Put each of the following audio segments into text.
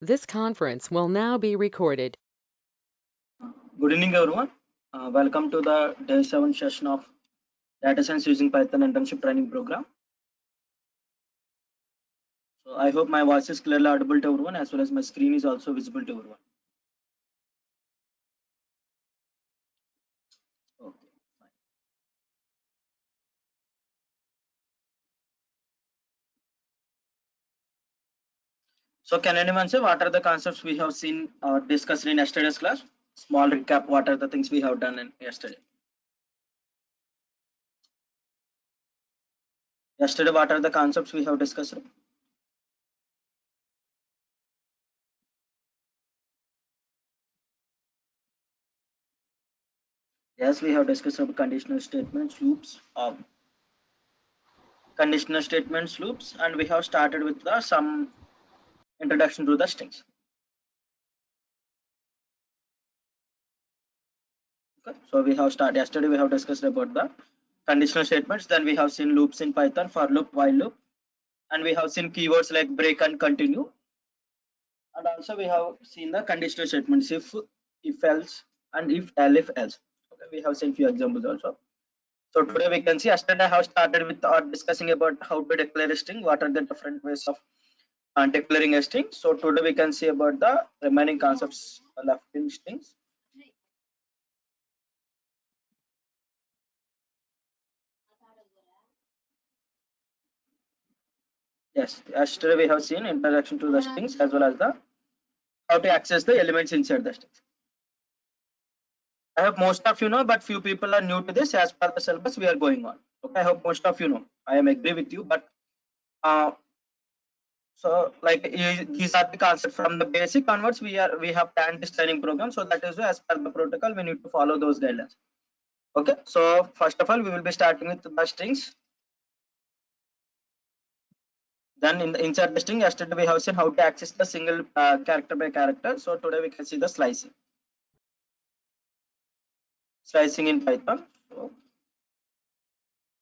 This conference will now be recorded. Good evening, everyone. Welcome to the day 7 session of Data Science using Python internship training program. So I hope my voice is clearly audible to everyone, as well as my screen is also visible to everyone. Okay, fine. So can anyone say what are the concepts we have seen or discussed in yesterday's class? Small recap, what are the things we have done in yesterday? Yesterday, what are the concepts we have discussed? Yes, we have discussed about conditional statements, loops, and we have started with some introduction to the strings. Okay. So we have started yesterday. We have discussed about the conditional statements. Then we have seen loops in Python, for loop, while loop, and we have seen keywords like break and continue. And also we have seen the conditional statements if else, and if else. Okay. We have seen few examples also. So today we can see yesterday I have started with discussing about how to declare a string. What are the different ways of declaring a string? So today we can see about the remaining concepts left in strings. Yes, yesterday we have seen introduction to the strings as well as the how to access the elements inside the strings. I hope most of you know, but few people are new to this. As per the syllabus, we are going on. Okay, I hope most of you know. I am agree with you, but uh, so like these are the concepts from the basic onwards. We have planned this training program, so that is why as per the protocol we need to follow those guidelines. Okay, so first of all, we will be starting with the strings. Then in the inside the string, yesterday we have seen how to access the single character by character. So today we can see the slicing in Python.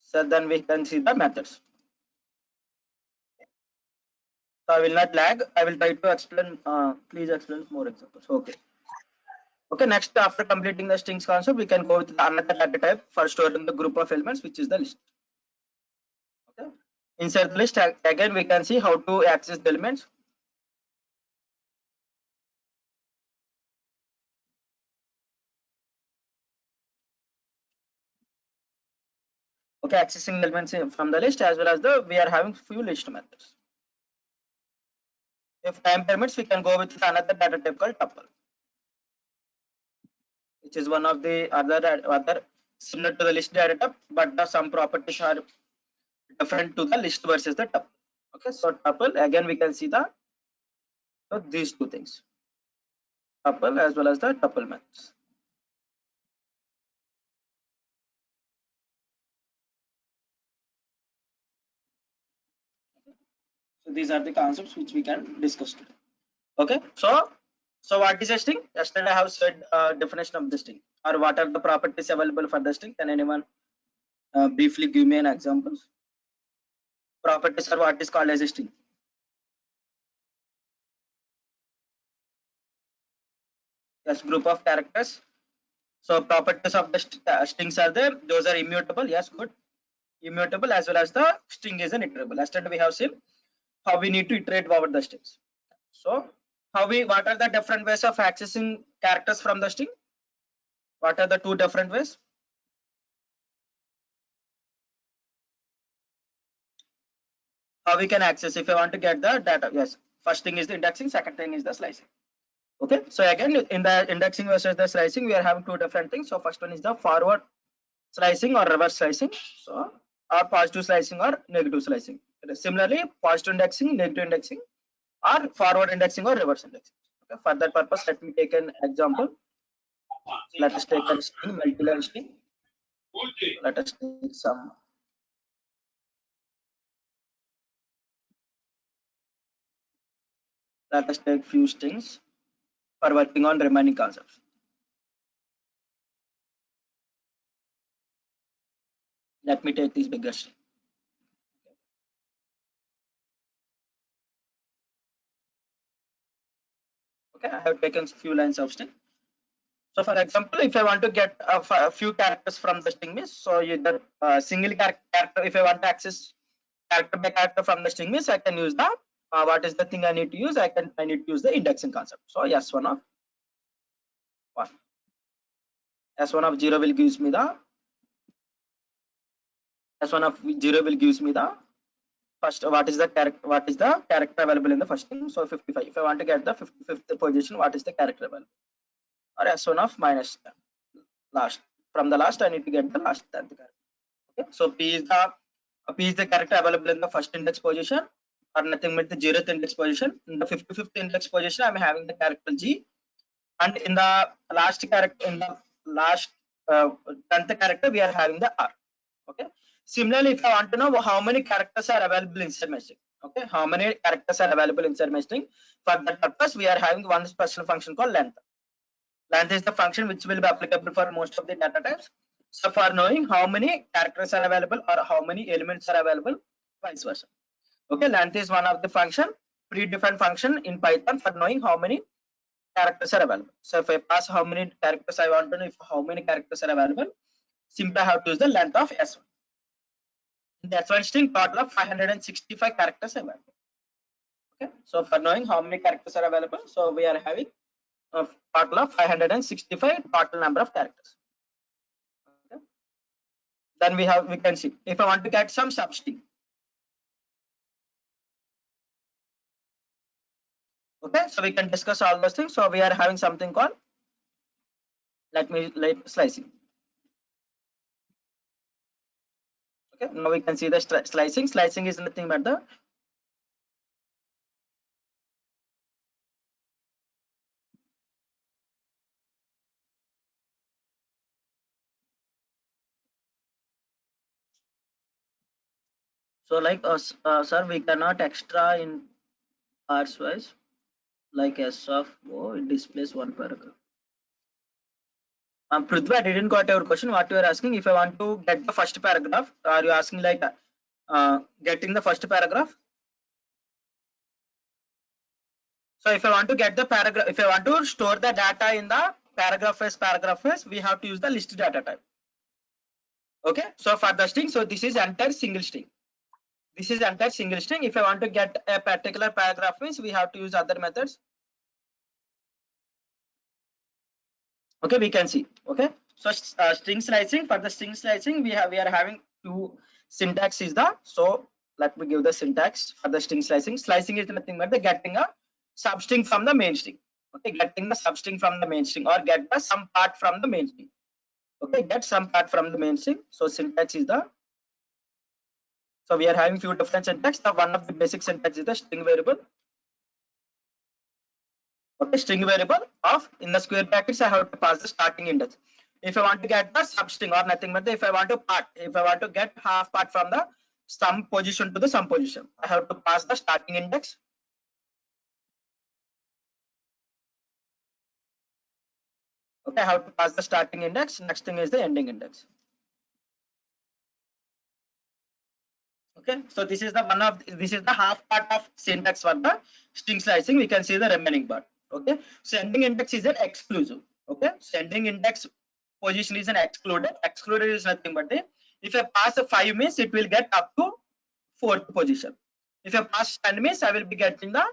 So then we can see the methods. So I will not lag. I will try to explain. Please explain more examples. Okay. Okay. Next, after completing the strings concept, we can go with another data type for storing the group of elements, which is the list. Okay. Inside the list, again we can see how to access the elements. Okay, accessing the elements from the list as well as the we are having few list methods. If time permits, we can go with another data type called tuple, which is one of the other similar to the list data type, but the some properties are different to the list versus the tuple. Okay, so tuple again we can see the so these two things, tuple as well as the tuple methods. So these are the concepts which we can discuss today. Okay, so what is a string? Yesterday I have said definition of the string or what are the properties available for the string. Can anyone briefly give me an example? Properties are what is called as a string. Yes, group of characters. So properties of the strings are there. Those are immutable. Yes, good. Immutable as well as the string is an iterable. Yesterday we have seen how we need to iterate over the strings. So what are the different ways of accessing characters from the string? What are the two different ways? How we can access if I want to get the data? Yes, first thing is the indexing, second thing is the slicing. Okay, so again in the indexing versus the slicing, we are having two different things. So first one is the forward slicing or reverse slicing. So or positive slicing or negative slicing. Similarly, positive indexing, negative indexing, or forward indexing or reverse indexing. Okay, for that purpose, let me take an example. Let us take a string, multi-line string. Let us take some. Let us take few strings for working on remaining concepts. Let me take this bigger string. Okay, I have taken few lines of string. So for example, if I want to get a few characters from the string means, so either single character, if I want to access character by character from the string means, I can use the what is the thing I need to use? I need to use the indexing concept. So S1 of 1, S1 of 0 will gives me the S1 of 0 will gives me the first what is the character available in the first string. So 55. If I want to get the 55th position, what is the character available? Or S1 of minus 10. Last, from the last I need to get the last 10th character. Okay, so P is the character available in the first index position or nothing but the 0th index position. In the 55th index position, I'm having the character G, and in the last character, in the last 10th character, we are having the R. Okay. Similarly, if I want to know how many characters are available inside my string, okay, how many characters are available inside my string, for that purpose, we are having one special function called length. Length is the function which will be applicable for most of the data types. So for knowing how many characters are available or how many elements are available, vice versa. Okay, length is one of the function, predefined function in Python for knowing how many characters are available. So if I pass how many characters I want to know, if how many characters are available, simply I have to use the length of S1. In the S1 string, total of 565 characters available. Okay, so for knowing how many characters are available, so we are having a total of 565 total number of characters. Okay. Then we can see if I want to get some substring. Okay, so we can discuss all those things. So we are having something called slicing. Okay, now we can see the slicing. Slicing is nothing but the so like sir, we cannot extra in parsewise like S of O, it displays one paragraph. Prithvi, I didn't got your question. What you are asking? If I want to get the first paragraph, are you asking like getting the first paragraph? So if I want to get the paragraph, if I want to store the data in the paragraph phase, we have to use the list data type. Okay. So for the string, so this is entire single string. This is entire single string. If I want to get a particular paragraph means we have to use other methods. Okay, we can see. Okay, so string slicing, for the string slicing we are having two syntax is the, so let me give the syntax for the string slicing. Slicing is nothing but the getting a substring from the main string. Okay, getting the substring from the main string or get the some part from the main string. Okay, get some part from the main string. So syntax is the, so we are having few different syntax. The one of the basic syntax is the string variable. Okay, string variable of, in the square brackets I have to pass the starting index. If I want to get the substring or nothing but if I want to get half part from the some position to the some position, I have to pass the starting index. Okay, I have to pass the starting index. Next thing is the ending index. Okay, so this is the half part of syntax for the string slicing. We can see the remaining part. Okay, so ending index is an exclusive. Okay, so ending index position is an excluded. Excluded is nothing but if I pass a 5 means it will get up to 4th position. If I pass 10 means I will be getting the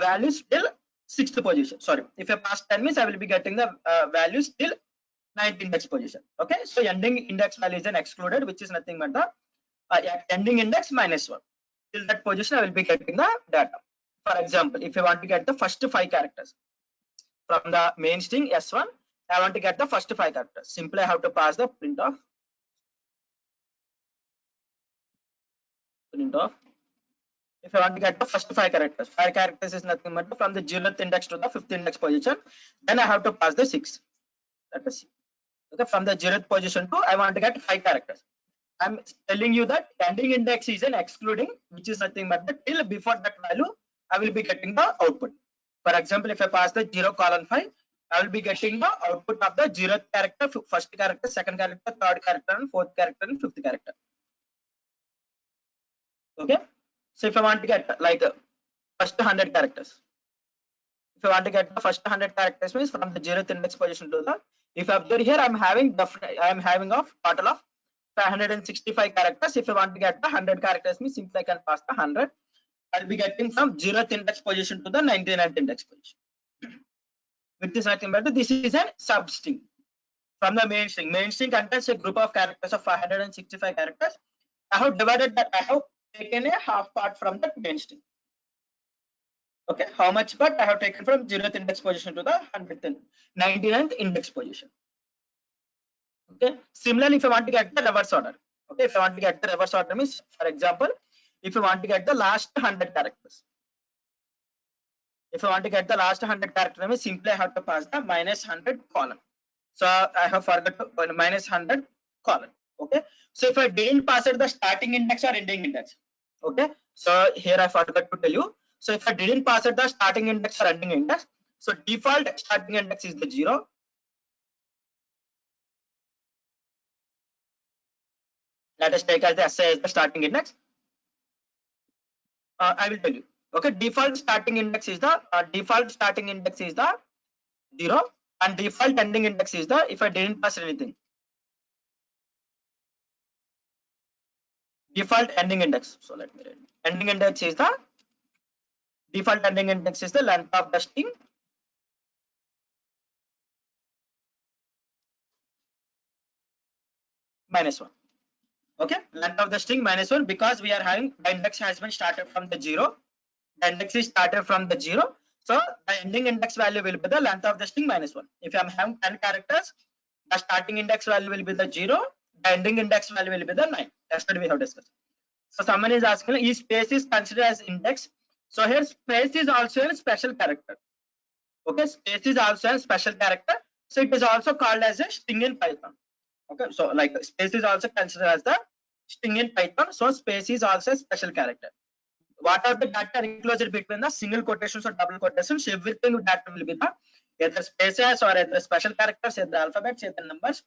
values till 6th position. Sorry, if I pass 10 means I will be getting the values till 9th index position. Okay, so ending index value is an excluded, which is nothing but the ending index minus 1. Till that position I will be getting the data. For example, if I want to get the first 5 characters from the main string S1, I want to get the first 5 characters. Simply I have to pass the print of. If I want to get the first 5 characters is nothing but from the 0th index to the 5th index position, then I have to pass the 6. Let us see. Okay, from the 0th position to I want to get 5 characters. I'm telling you that ending index is an excluding, which is nothing but the till before that value I will be getting the output. For example, if I pass the 0:5, I will be getting the output of the 0th character, first character, second character, third character, and fourth character, and fifth character. Okay, so if I want to get like first 100 characters, If I want to get the first 100 characters means from the 0th index position to the, if I observe here, I'm having of total of 565 characters. If I want to get the 100 characters means simply I can pass the 100. I'll be getting from 0th index position to the 99th index position, which is nothing but this is a substring from the main string. Main string contains a group of characters of 565 characters. I have divided that. I have taken a half part from the main string. Okay, how much part I have taken from 0th index position to the 100th and 99th index position. Okay, similarly, if I want to get the reverse order, okay, if I want to get the reverse order means, for example, if I want to get the last 100 characters, if I want to get the last 100 characters means simply I have to pass the minus 100 column. So I have forgot to minus 100 column. Okay, so if I didn't pass it the starting index or ending index, okay, so here I forgot to tell you. So if I didn't pass it the starting index or ending index, so default starting index is the 0. Let us take as the SA as the starting index. I will tell you. Okay, default starting index is the 0, and default ending index is the, if I didn't pass anything, default ending index. So let me read. Ending index is the default ending index is the length of the string -1. Okay, length of the string -1, because we are having the index has been started from the 0. The index is started from the 0. So the ending index value will be the length of the string -1. If I'm having 10 characters, the starting index value will be the 0. The ending index value will be the 9. That's what we have discussed. So someone is asking, is space is considered as index? So here space is also a special character. Okay, space is also a special character. So it is also called as a string in Python. Okay, so like space is also considered as the string in Python. So space is also a special character. What are the data enclosed between the single quotations or double quotations? Everything data will be the either spaces or either special characters, either alphabets, either numbers.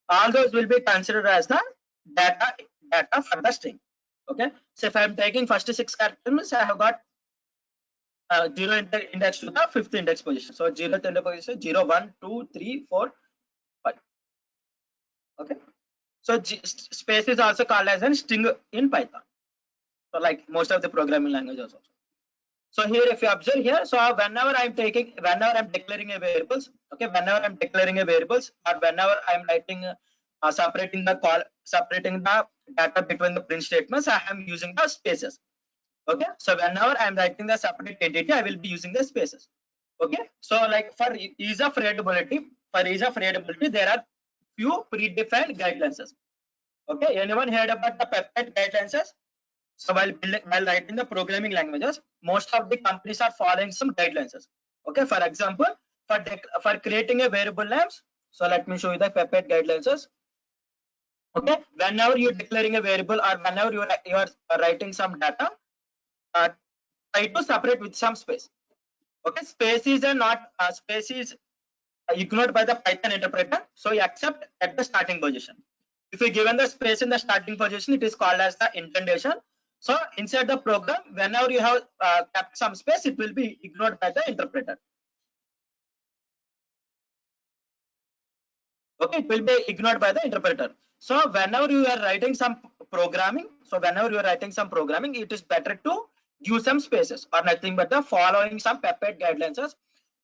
All those will be considered as the data for the string. Okay, so if I am taking first 6 characters, I have got 0 index to the 5th index position. So 0th index position 0, 1, 2, 3, 4, 5. Okay, so space is also called as a string in Python. So like most of the programming languages also. So here, if you observe here, so whenever I'm declaring a variables, okay, whenever I'm declaring a variables, or whenever I'm writing, separating the data between the print statements, I am using the spaces. Okay, so whenever I'm writing the separate entity, I will be using the spaces. Okay, so like for ease of readability, there are few predefined guidelines. Okay, anyone heard about the peptide guidelines? So while writing the programming languages, most of the companies are following some guidelines. Okay, for example, for creating a variable names. So let me show you the peptide guidelines. Okay, whenever you're declaring a variable or whenever you are writing some data, try to separate with some space. Okay, space is ignored by the Python interpreter, so you accept at the starting position. If you given the space in the starting position, it is called as the indentation. So inside the program, whenever you have kept some space, it will be ignored by the interpreter. Okay, it will be ignored by the interpreter. So whenever you are writing some programming, it is better to use some spaces or nothing but the following some peptide guidelines.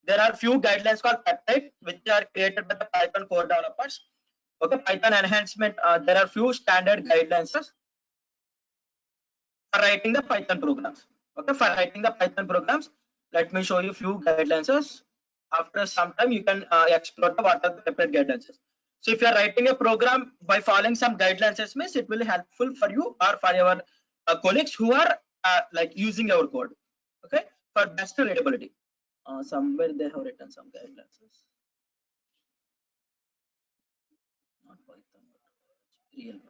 There are few guidelines called peptide, which are created by the Python core developers. Okay, Python enhancement. There are few standard guidelines for writing the Python programs. Okay, for writing the Python programs, let me show you few guidelines. After some time, you can explore what are the peptide guidelines. So if you are writing a program by following some guidelines, means it will be helpful for you or for your colleagues who are like using your code. Okay, for best readability. Somewhere they have written some guidelines. Not Python, but real.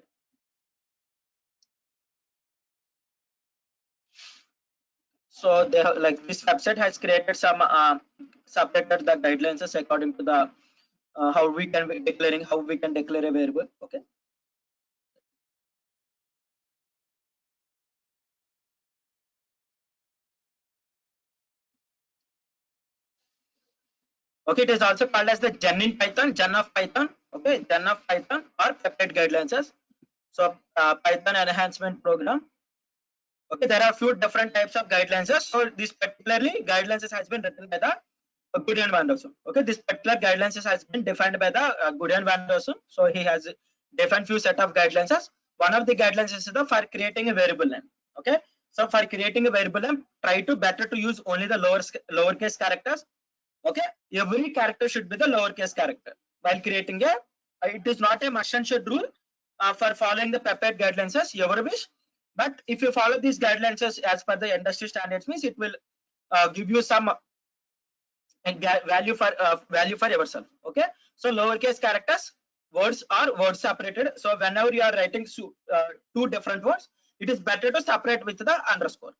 So they have, like this website has created some separated the guidelines according to the how we can declare a variable. Okay. Okay, it is also called as the gen in Python, gen of Python. Okay, gen of Python or peptide guidelines. So Python enhancement program. Okay, there are few different types of guidelines. So this particularly guidelines has been written by the Guderian van Rossum. Okay, this particular guidelines has been defined by the Guderian van Rossum. So he has defined few set of guidelines. One of the guidelines is the for creating a variable name. Okay, so for creating a variable name, try to better to use only the lowercase characters. Okay, every character should be the lowercase character while creating a. It is not a must and should rule for following the peptide guidelines as you ever wish. But if you follow these guidelines as per the industry standards, means it will give you some value for yourself. Okay, so lowercase characters words are word separated. So whenever you are writing two different words, it is better to separate with the underscore.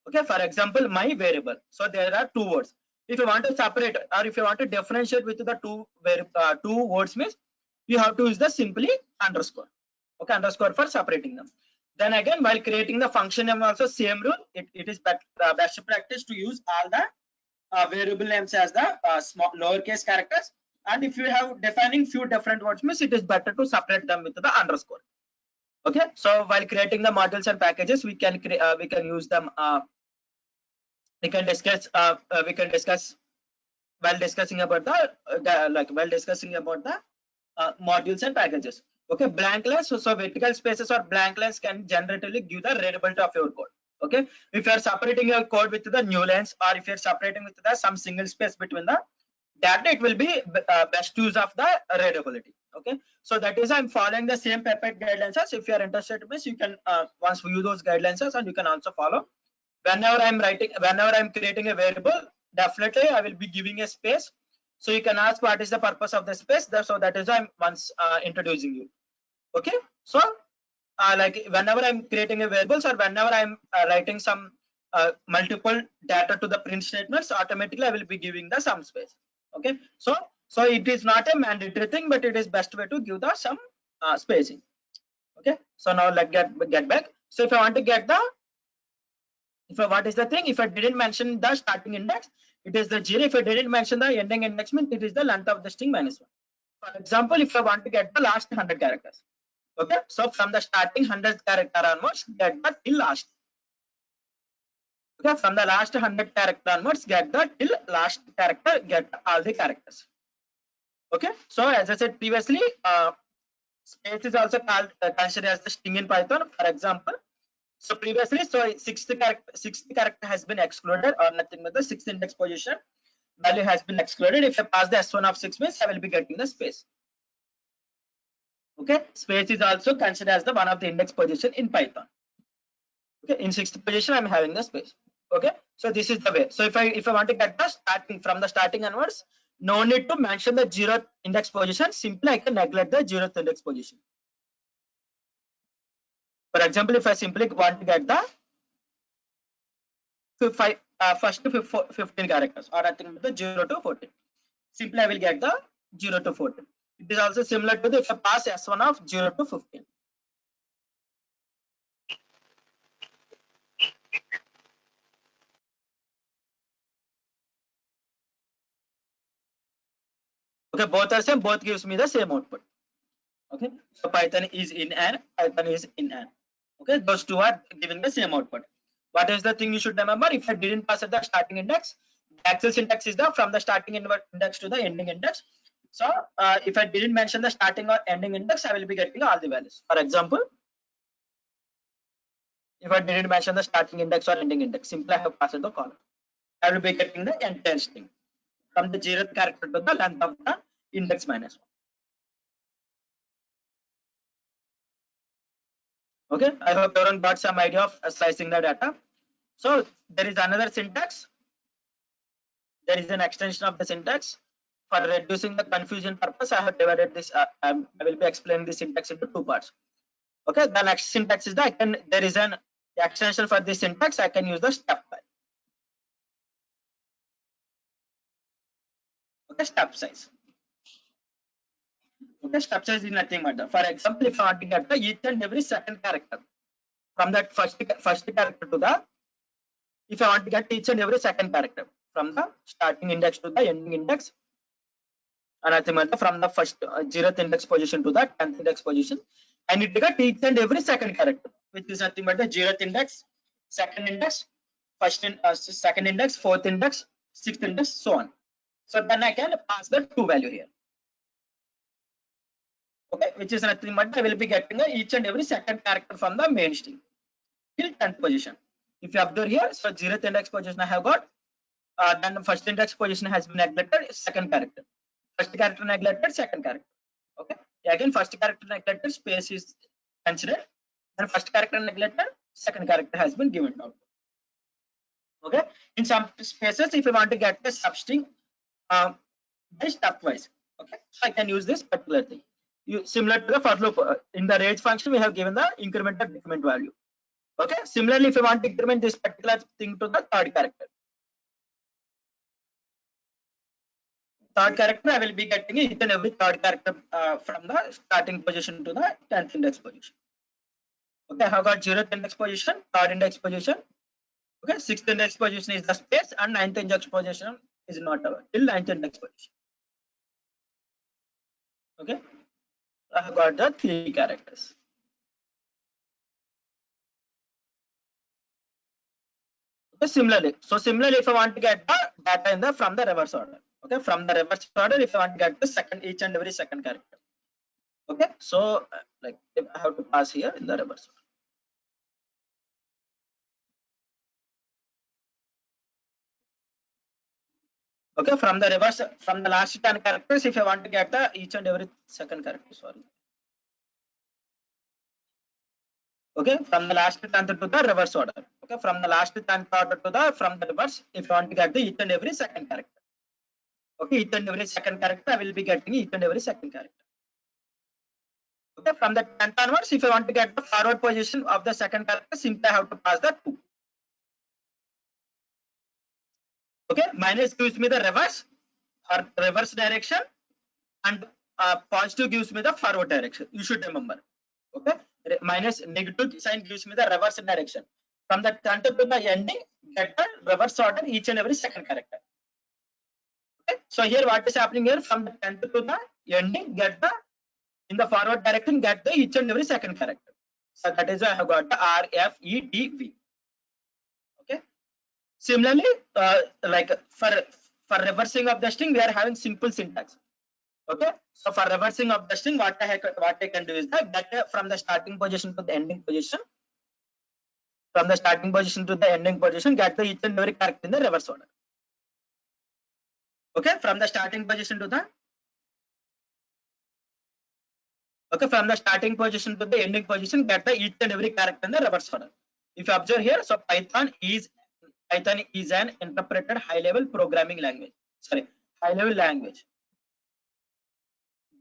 Okay, for example, my variable. So there are two words. If you want to separate or if you want to differentiate with the two words, means you have to use the simply underscore. Okay, underscore for separating them. Then again, while creating the function name, also same rule. It is best practice to use all the variable names as the small lowercase characters. And if you have defining few different words, means it is better to separate them with the underscore. Okay, so while creating the modules and packages, we can use them. We can discuss while discussing about the modules and packages. Okay, blank lines. So vertical spaces or blank lines can generally give the readability of your code. Okay, if you are separating your code with the new lines or if you are separating with the some single space between the data, it will be best use of the readability. Okay, so that is I'm following the same peptide guidelines. If you are interested, means you can once view those guidelines and you can also follow. Whenever I'm creating a variable, definitely I will be giving a space. So you can ask what is the purpose of the space. So that is I'm once introducing you. Okay, so like whenever I'm creating a variables or whenever I'm writing some multiple data to the print statements, automatically I will be giving the some space. Okay, so it is not a mandatory thing, but it is best way to give the some spacing. Okay, so now let's get back. So if I want to get the what is the thing, if I didn't mention the starting index, it is the 0. If I didn't mention the ending index, means it is the length of the string -1. For example, if I want to get the last 100 characters, okay, so from the starting 100 character onwards, get the till last. Okay, from the last 100 character onwards, get the till last character, get all the characters. Okay, so as I said previously, space is also called considered as the string in Python. For example, so previously, so sixth character has been excluded or nothing but the sixth index position value has been excluded. If I pass the S1 of 6, means I will be getting the space. Okay, space is also considered as the one of the index position in Python. Okay, in sixth position I'm having the space. Okay, so this is the way. So if I want to get the starting from the starting onwards, no need to mention the 0th index position. Simply I can neglect the 0th index position. For example, if I simply want to get the first 15 characters or I think the 0 to 14, simply I will get the 0 to 14. It is also similar to the if I pass S1 of 0 to 15. Okay, both are same, both gives me the same output. Okay, so Python is in and Python is in and. Okay, those two are giving the same output. What is the thing you should remember? If I didn't pass at the starting index, the actual syntax is the from the starting index to the ending index. So if I didn't mention the starting or ending index, I will be getting all the values. For example, if I didn't mention the starting index or ending index, simply I have passed the column. I will be getting the entire string from the 0th character to the length of the index -1. Okay, I hope everyone got some idea of slicing the data. So there is another syntax. There is an extension of the syntax. For reducing the confusion purpose, I have divided this. I will be explaining the syntax into two parts. Okay, the next syntax is that there is an extension for this syntax. I can use the step file. Okay, step size. Okay, step size is nothing but for example, if I want to get the each and every second character from that first character to the, if I want to get each and every second character from the starting index to the ending index, and nothing but from the first 0th index position to the 10th index position. I need to get each and every second character, which is nothing but the 0th index, second index, second index, fourth index, sixth index, so on. So then I can pass the two value here. Okay, which is nothing but I will be getting each and every second character from the main string till 10th position. If you observe here, so 0th index position I have got, then the first index position has been neglected, second character. First character neglected, second character. Okay, again first character neglected, space is considered, and first character neglected, second character has been given out. Okay, in some spaces, if you want to get the substring by stepwise, okay, so I can use this particular thing. Similar to the for loop, in the range function we have given the increment and decrement value. Okay, similarly, if you want to increment this particular thing to the third character, I will be getting each and every third character from the starting position to the 10th index position. Okay, I have got 0th index position, third index position. Okay, 6th index position is the space, and 9th index position is not till 9th index position. Okay, I have got the three characters. Okay, similarly, if I want to get the data in the from the reverse order, okay, from the reverse order, if I want to get the second each and every second character, okay, so like I have to pass here in the reverse order. Okay, from the reverse, from the last 10 characters, if I want to get the each and every second character, sorry. Okay, from the last 10th to the reverse order. Okay, from the last 10th order to the from the reverse, if you want to get the each and every second character. Okay, each and every second character, I will be getting each and every second character. Okay, from the 10th onwards, if I want to get the forward position of the second character, simply I have to pass the 2. Okay, minus gives me the reverse or reverse direction, and positive gives me the forward direction. You should remember. Okay, minus negative sign gives me the reverse direction. From the 10th to the ending, get the reverse order each and every second character. Okay, so here what is happening here, from the 10th to the ending, get the in the forward direction, get the each and every second character. So that is why I have got the R, F, E, D, V. Okay. Similarly, like for reversing of the string, we are having simple syntax. Okay. So for reversing of the string, what I can do is that get from the starting position to the ending position. From the starting position to the ending position, get the each and every character in the reverse order. Okay. From the starting position to the from the starting position to the ending position, get the each and every character in the reverse order. If you observe here, so Python is an interpreted high-level programming language. Sorry, high-level language,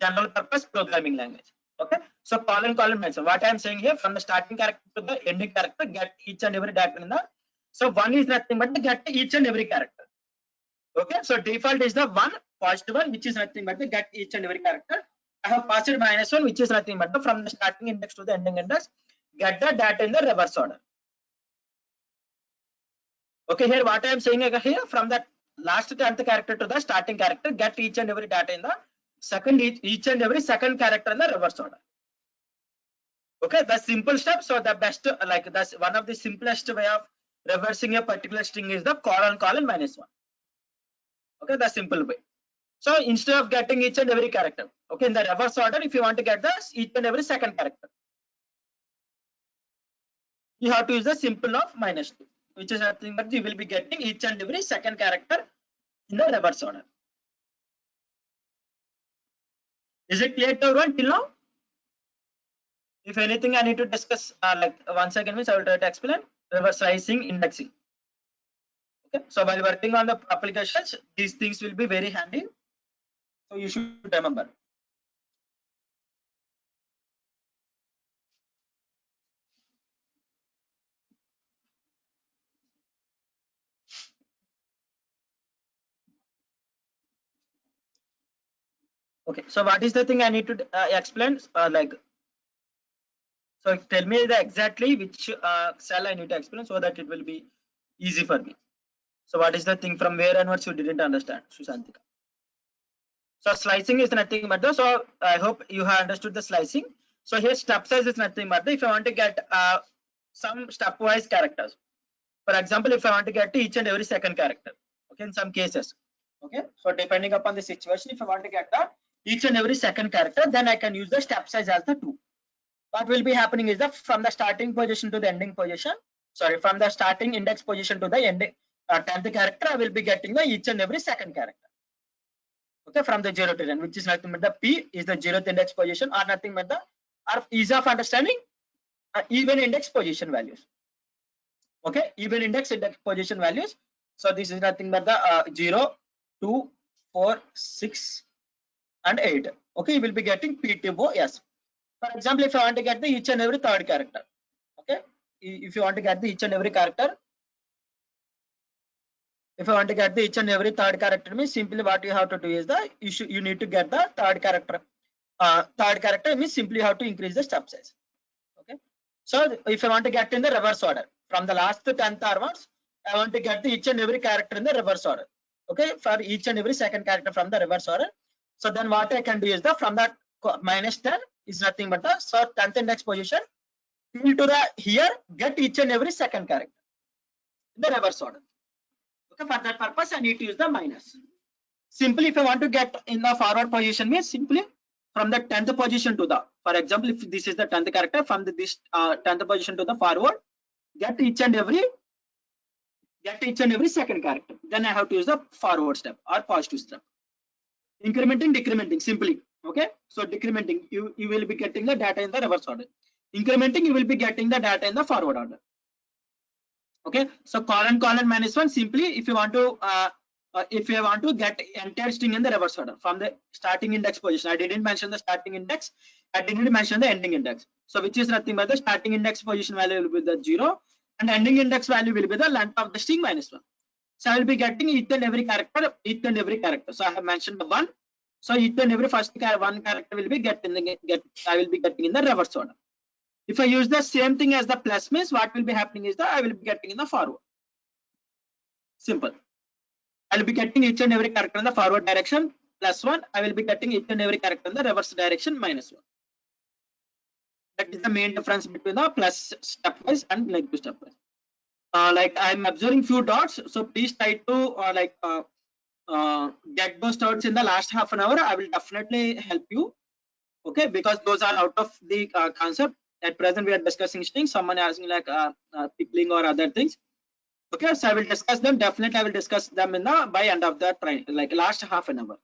general purpose programming language. Okay, so colon mention. What I am saying here, from the starting character to the ending character, get each and every data in the. So one is nothing but to get each and every character. Okay, so default is the one positive one, which is nothing but to get each and every character. I have passed -1, which is nothing but from the starting index to the ending index, get the data in the reverse order. Okay, here what I am saying here, from the last 10th character to the starting character, get each and every data in the second each and every second character in the reverse order. Okay, the simple step. So the best, like that's one of the simplest way of reversing a particular string is the colon -1. Okay, the simple way. So instead of getting each and every character, okay, in the reverse order, if you want to get the each and every second character, you have to use the simple of -2, which is nothing but you will be getting each and every second character in the reverse order. Is it clear to everyone till now? If anything I need to discuss, like once again, means I will try to explain reversing indexing. Okay, so while working on the applications, these things will be very handy. So you should remember. Okay, so what is the thing I need to explain? Like, so tell me the exactly which cell I need to explain so that it will be easy for me. So what is the thing from where onwards you didn't understand, Susantika? So slicing is nothing but the, so I hope you have understood the slicing. So here step size is nothing but the, if I want to get some stepwise characters. For example, if I want to get each and every second character, okay, in some cases, okay. So depending upon the situation, if I want to get the each and every second character, then I can use the step size as the 2. What will be happening is that from the starting position to the ending position, sorry, from the starting index position to the ending 10th character, I will be getting the each and every second character. Okay, from the 0 to 10, which is nothing but the P is the 0th index position, or nothing but the, or ease of understanding, even index position values. Okay, even index position values. So this is nothing but the 0, 2, 4, 6, and 8. Okay, you will be getting PTOS. For example, if I want to get the each and every third character, okay, if you want to get the each and every character, if I want to get the each and every third character, means simply what you have to do is the you need to get the third character. Third character means simply how to increase the step size. Okay, so if I want to get in the reverse order from the last to 10th onwards, I want to get the each and every character in the reverse order. Okay, for each and every second character from the reverse order. So then what I can do is the from that -10 is nothing but the, so 10th index position till to the here get each and every second character in the reverse order. Okay, for that purpose I need to use the minus. Simply if I want to get in the forward position, means simply from the 10th position to the, for example, if this is the 10th character, from the this 10th position to the forward, get each and every second character. Then I have to use the forward step or positive step. Incrementing, decrementing, simply. Okay, so decrementing, you will be getting the data in the reverse order. Incrementing, you will be getting the data in the forward order. Okay, so colon -1, simply if you want to get entire string in the reverse order from the starting index position. I didn't mention the starting index, I didn't mention the ending index. So which is nothing but the starting index position value will be the 0 and ending index value will be the length of the string -1. So I will be getting each and every character. So I have mentioned the 1. So each and every first one character will be I will be getting in the reverse order. If I use the same thing as the plus, means what will be happening is that I will be getting in the forward. Simple. I will be getting each and every character in the forward direction +1. I will be getting each and every character in the reverse direction -1. That is the main difference between the plus stepwise and negative stepwise. Like I'm observing few dots, so please try to get those dots in the last half an hour. I will definitely help you. Okay, because those are out of the concept. At present we are discussing strings. Someone asking like pickling or other things. Okay, so I will discuss them. Definitely I will discuss them in the by end of the train, like last half an hour.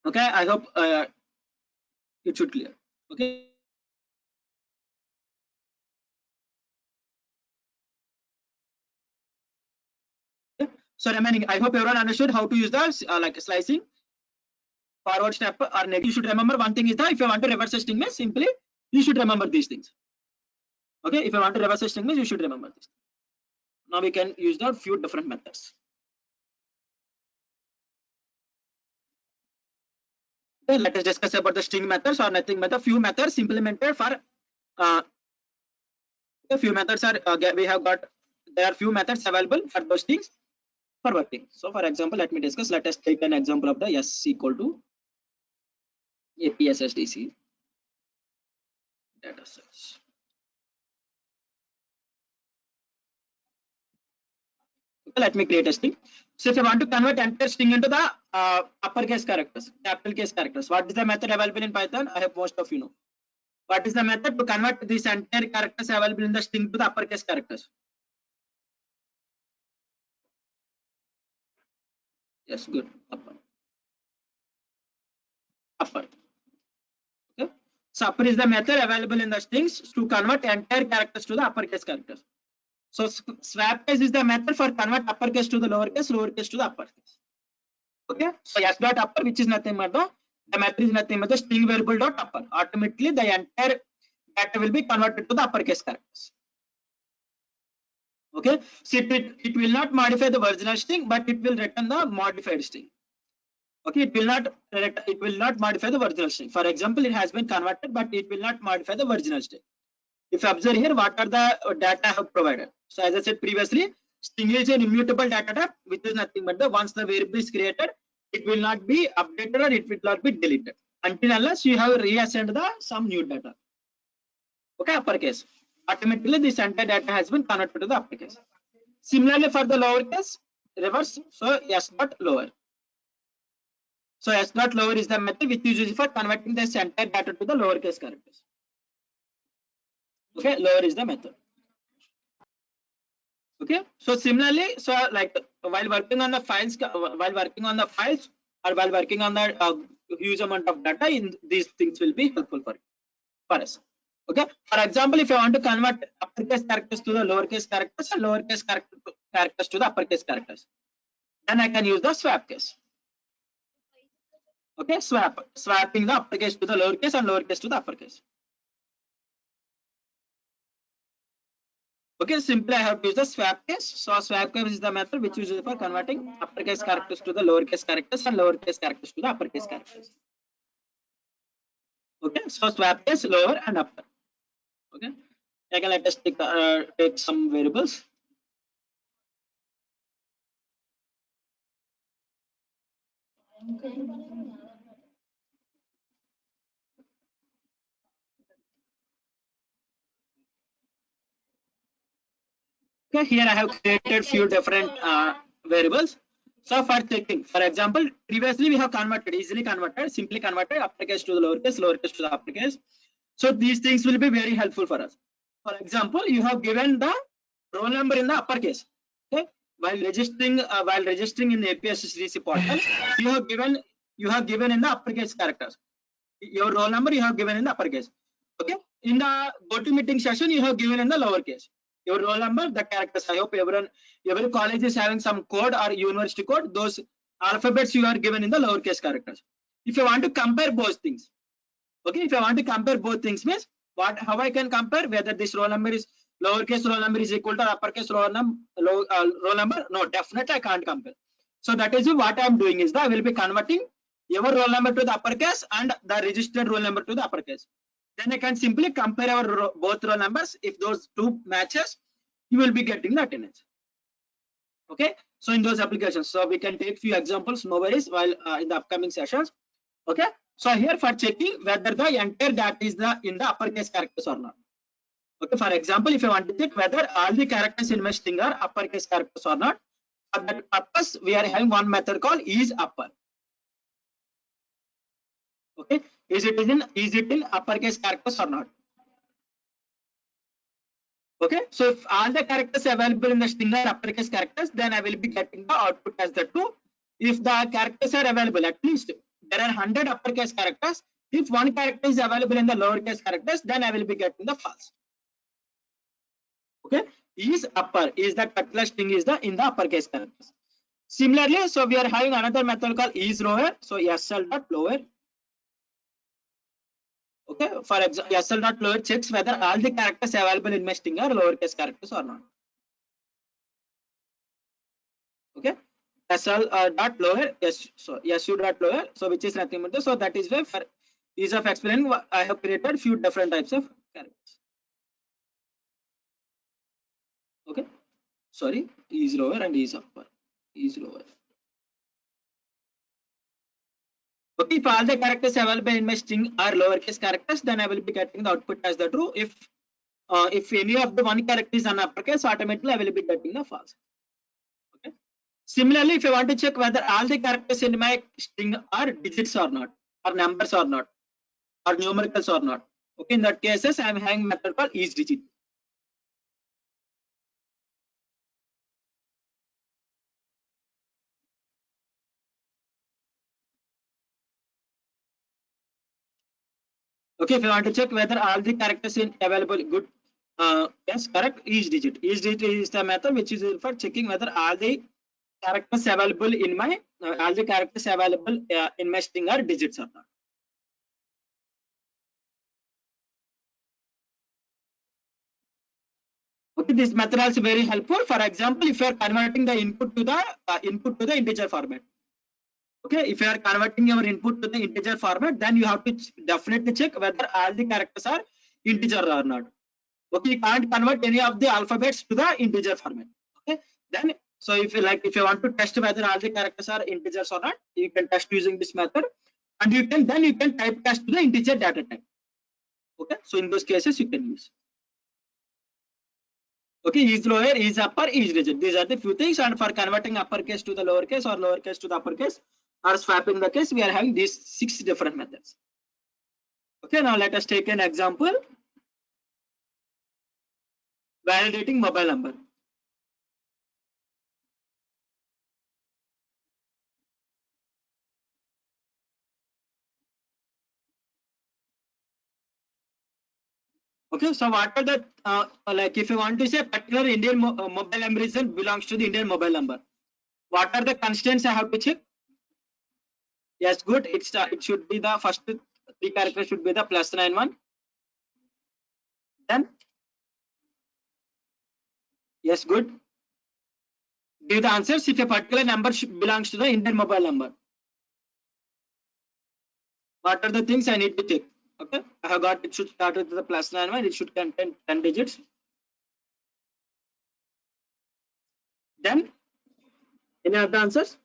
Okay, I hope it should clear. Okay. So remaining, I hope everyone understood how to use the like slicing, forward step or negative. You should remember one thing is that if you want to reverse a string means simply you should remember these things. Okay, if you want to reverse a string means you should remember this. Now we can use the few different methods. Okay, let us discuss about the string methods or nothing but a few methods implemented for a few methods are we have got, there are few methods available for those things for working. So for example, let me discuss. Let us take an example of the s equal to APSSDC data sets. Okay, let me create a string. So if I want to convert entire string into the uppercase characters, capital case characters, what is the method available in Python? I hope most of you know. What is the method to convert these entire characters available in the string to the uppercase characters? Yes, good. Upper. Okay. So upper is the method available in the strings to convert entire characters to the uppercase characters. So swap case is the method for convert uppercase to the lowercase to the uppercase. Okay. So s dot upper, which is nothing but the method is nothing but the string variable dot upper. Automatically the entire data will be converted to the uppercase characters. Okay. So it will not modify the original string, but it will return the modified string. Okay, it will not modify the original string. For example, it has been converted, but it will not modify the original string. If you observe here, what are the data I have provided? So as I said previously, String is an immutable data type, which is nothing but the once the variable is created, it will not be updated or it will not be deleted until unless you have reassigned the some new data. Okay, uppercase. Automatically this entire data has been converted to the uppercase. Similarly for the lowercase, reverse. So s dot lower. So s dot lower is the method which is used for converting this entire data to the lowercase characters. Okay, lower is the method. Okay, so similarly, so like while working on the files or while working on the huge amount of data, in these things will be helpful for us. Okay, for example, if I want to convert uppercase characters to the lowercase characters and lowercase characters to the uppercase characters, then I can use the swap case. Okay, swapping the uppercase to the lowercase and lowercase to the uppercase. Okay, simply I have to use the swap case. So swap case is the method which is used for converting uppercase characters to the lowercase characters and lowercase characters to the uppercase characters. Okay, so swap case lower and upper. Okay, again let us take some variables. Okay, here I have created few different variables. So for checking, for example, previously we have simply converted uppercase to the lowercase, lowercase to the uppercase. So these things will be very helpful for us. For example, you have given the roll number in the uppercase. Okay, while registering in the APS portal, you have given in the uppercase characters. Your roll number you have given in the uppercase. Okay, in the GoToMeeting session you have given in the lowercase. Your roll number, the characters. I hope every college is having some code or university code. Those alphabets you are given in the lowercase characters. If you want to compare both things, okay, if I want to compare both things means how I can compare whether this roll number is lowercase roll number is equal to uppercase roll number? No, definitely I can't compare. So that is what I am doing is that I will be converting your roll number to the uppercase and the registered roll number to the uppercase. Then I can simply compare our both roll numbers. If those two matches, you will be getting the attendance. Okay, so in those applications, so we can take few examples, no worries, while in the upcoming sessions. Okay, so here for checking whether the entire data is in the uppercase characters or not. Okay, for example, if I want to check whether all the characters in my string are uppercase characters or not, for that purpose we are having one method called isUpper. Okay, is it in uppercase characters or not? Okay, so if all the characters available in the string are uppercase characters, then I will be getting the output as the true. If the characters are available, at least there are 100 uppercase characters. If one character is available in the lowercase characters, then I will be getting the false. Okay, isUpper is that particular string is in the uppercase characters. Similarly, so we are having another method called isLower. So sl.lower. Okay, for example, sl.lower checks whether all the characters available in my string are lowercase characters or not. Okay, sl.lower, su.lower, so which is nothing but so that is why for ease of explaining, I have created few different types of characters. Okay, sorry, isLower and isUpper, isLower. Okay, if all the characters available in my string are lowercase characters, then I will be getting the output as the true. If any of the one character is an uppercase, automatically I will be getting the false. Okay. Similarly, if I want to check whether all the characters in my string are digits or not, or numbers or not, or numericals or not. Okay, in that cases, I am having a method called isDigit. Okay, if you want to check whether all the characters in available good, yes, correct, isDigit. isDigit is the method which is for checking whether all the characters available in my string are digits or not. Okay, this method is very helpful. For example, if you are converting the input to the integer format. Okay, if you are converting your input to the integer format, then you have to definitely check whether all the characters are integer or not. Okay, you can't convert any of the alphabets to the integer format. Okay, Then, so if you want to test whether all the characters are integers or not, you can test using this method, and you can typecast to the integer data type. Okay, so in those cases you can use. Okay, is lower, is upper, is rigid. These are the few things, and for converting uppercase to the lowercase or lowercase to the uppercase or swapping the case, we are having these 6 different methods. Okay, now let us take an example. Validating mobile number. Okay, so what are the like if you want to say particular Indian mobile number region belongs to the Indian mobile number, what are the constants I have to check? Yes, good. It should be the first 3 characters should be the +91. Then yes, good. Give the answers if a particular number belongs to the Indian mobile number. What are the things I need to check? Okay, I have got it should start with the +91. It should contain 10 digits. Then any other answers?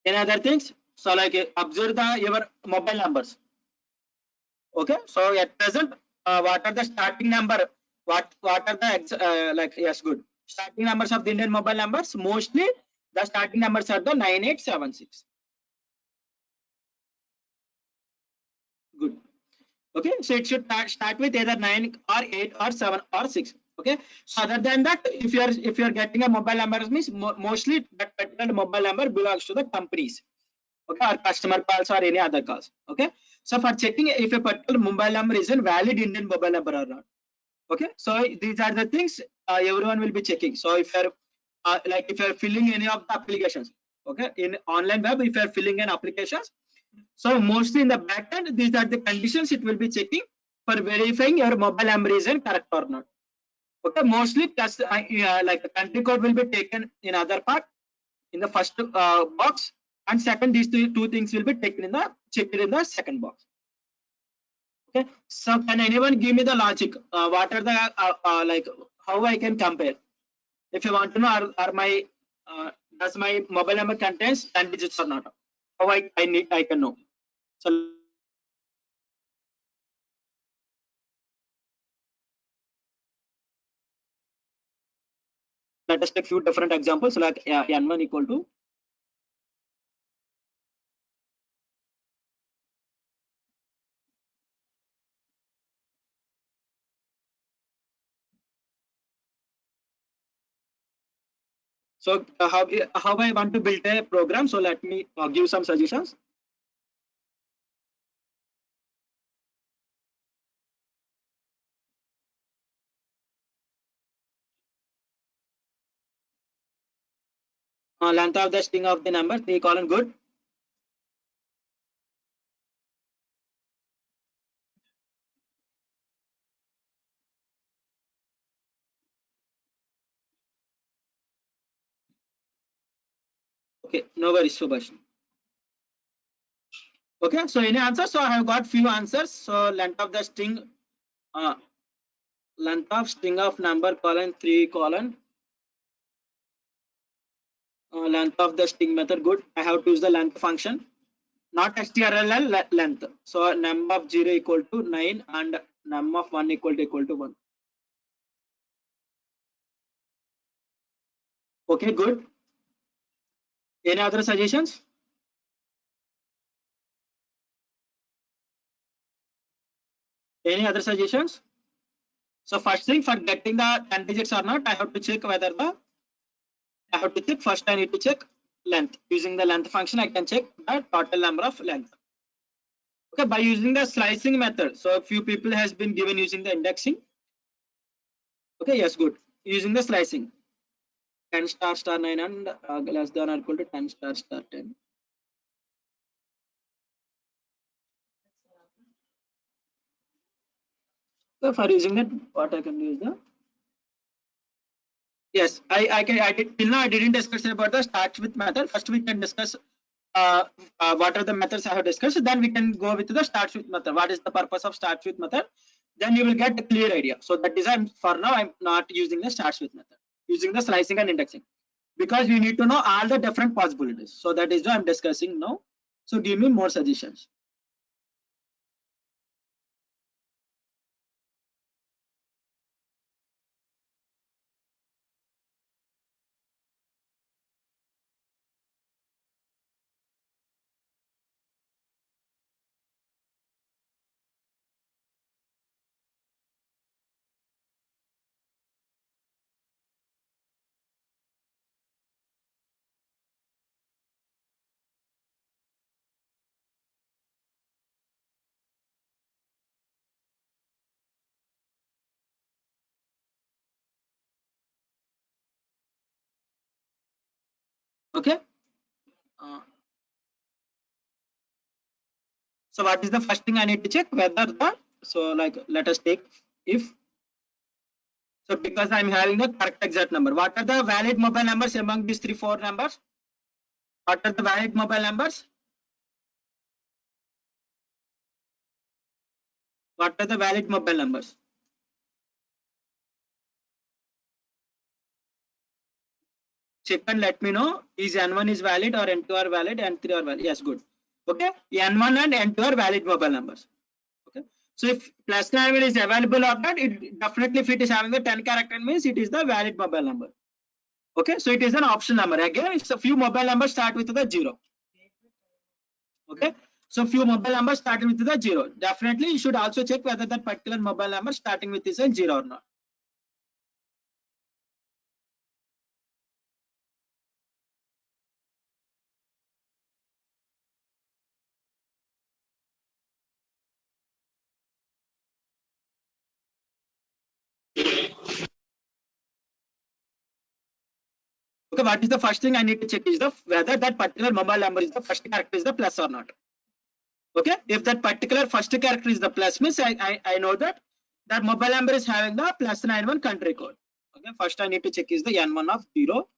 Any other things? So like observe your mobile numbers. Okay, so at present, what are the starting number? What are the like? Yes, good. Starting numbers of the Indian mobile numbers. Mostly the starting numbers are the 9876. Good. Okay, so it should start with either 9 or 8 or 7 or 6. Okay, so other than that, if you are getting a mobile number, means mostly that particular mobile number belongs to the companies. Okay, or customer calls or any other calls. Okay, so for checking if a particular mobile number is a valid Indian mobile number or not. Okay, so these are the things everyone will be checking. So if you're like if you're filling any of the applications, okay, in online web, if you're filling in applications, so mostly in the backend, these are the conditions it will be checking for verifying your mobile number is correct or not. Okay, mostly plus like the country code will be taken in other part in the first box, and second these two things will be taken in the checked in the second box. Okay, so can anyone give me the logic? What are the like how I can compare? If you want to know, are my does my mobile number contains 10 digits or not? How I can know? So let us take few different examples like n1 equal to so how I want to build a program. So let me give some suggestions. Length of the string of the number 3 colon good. Okay, no worries, Subhash. Okay, so any answer? So I have got few answers. So length of the string, length of string of number colon 3 colon length of the string method good. I have to use the length function, not strll length. So num of 0 equal to 9 and num of 1 equal to 1. Okay, good. Any other suggestions? Any other suggestions? So first thing, for getting the 10 digits or not, I have to check whether first I need to check length. Using the length function, I can check the total number of length. Okay, by using the slicing method. So a few people has been given using the indexing. Okay, yes, good. Using the slicing. 10 star star 9 and less than or equal to 10 star star 10. So for using that, what I can do is the yes, I did till now I didn't discuss about the start with method. First we can discuss what are the methods I have discussed. Then we can go with the start with method. What is the purpose of start with method? then you will get a clear idea. So that is for now I'm not using the starts with method, using the slicing and indexing, because we need to know all the different possibilities. So that is what I'm discussing now. So give me more suggestions. Okay. Uh, so what is the first thing I need to check? Whether the, so like let us take if, so because I'm having the correct exact number. What are the valid mobile numbers among these four numbers? What are the valid mobile numbers? What are the valid mobile numbers? Check and let me know. Is N1 is valid or N2 are valid, N3 are valid? Yes, good. Okay, N1 and N2 are valid mobile numbers. Okay, so if plus 9 is available or not, it definitely, if it is having the 10 character means it is the valid mobile number. Okay, so it is an option number. Again, it's a few mobile numbers start with the 0. Okay, so few mobile numbers starting with the 0. Definitely, you should also check whether that particular mobile number starting with is a 0 or not. Okay, what is the first thing I need to check is the whether that particular mobile number is the first character is the plus or not. Okay, if that particular first character is the plus means I know that that mobile number is having the plus 91 country code. Okay, first I need to check is the N1 of 0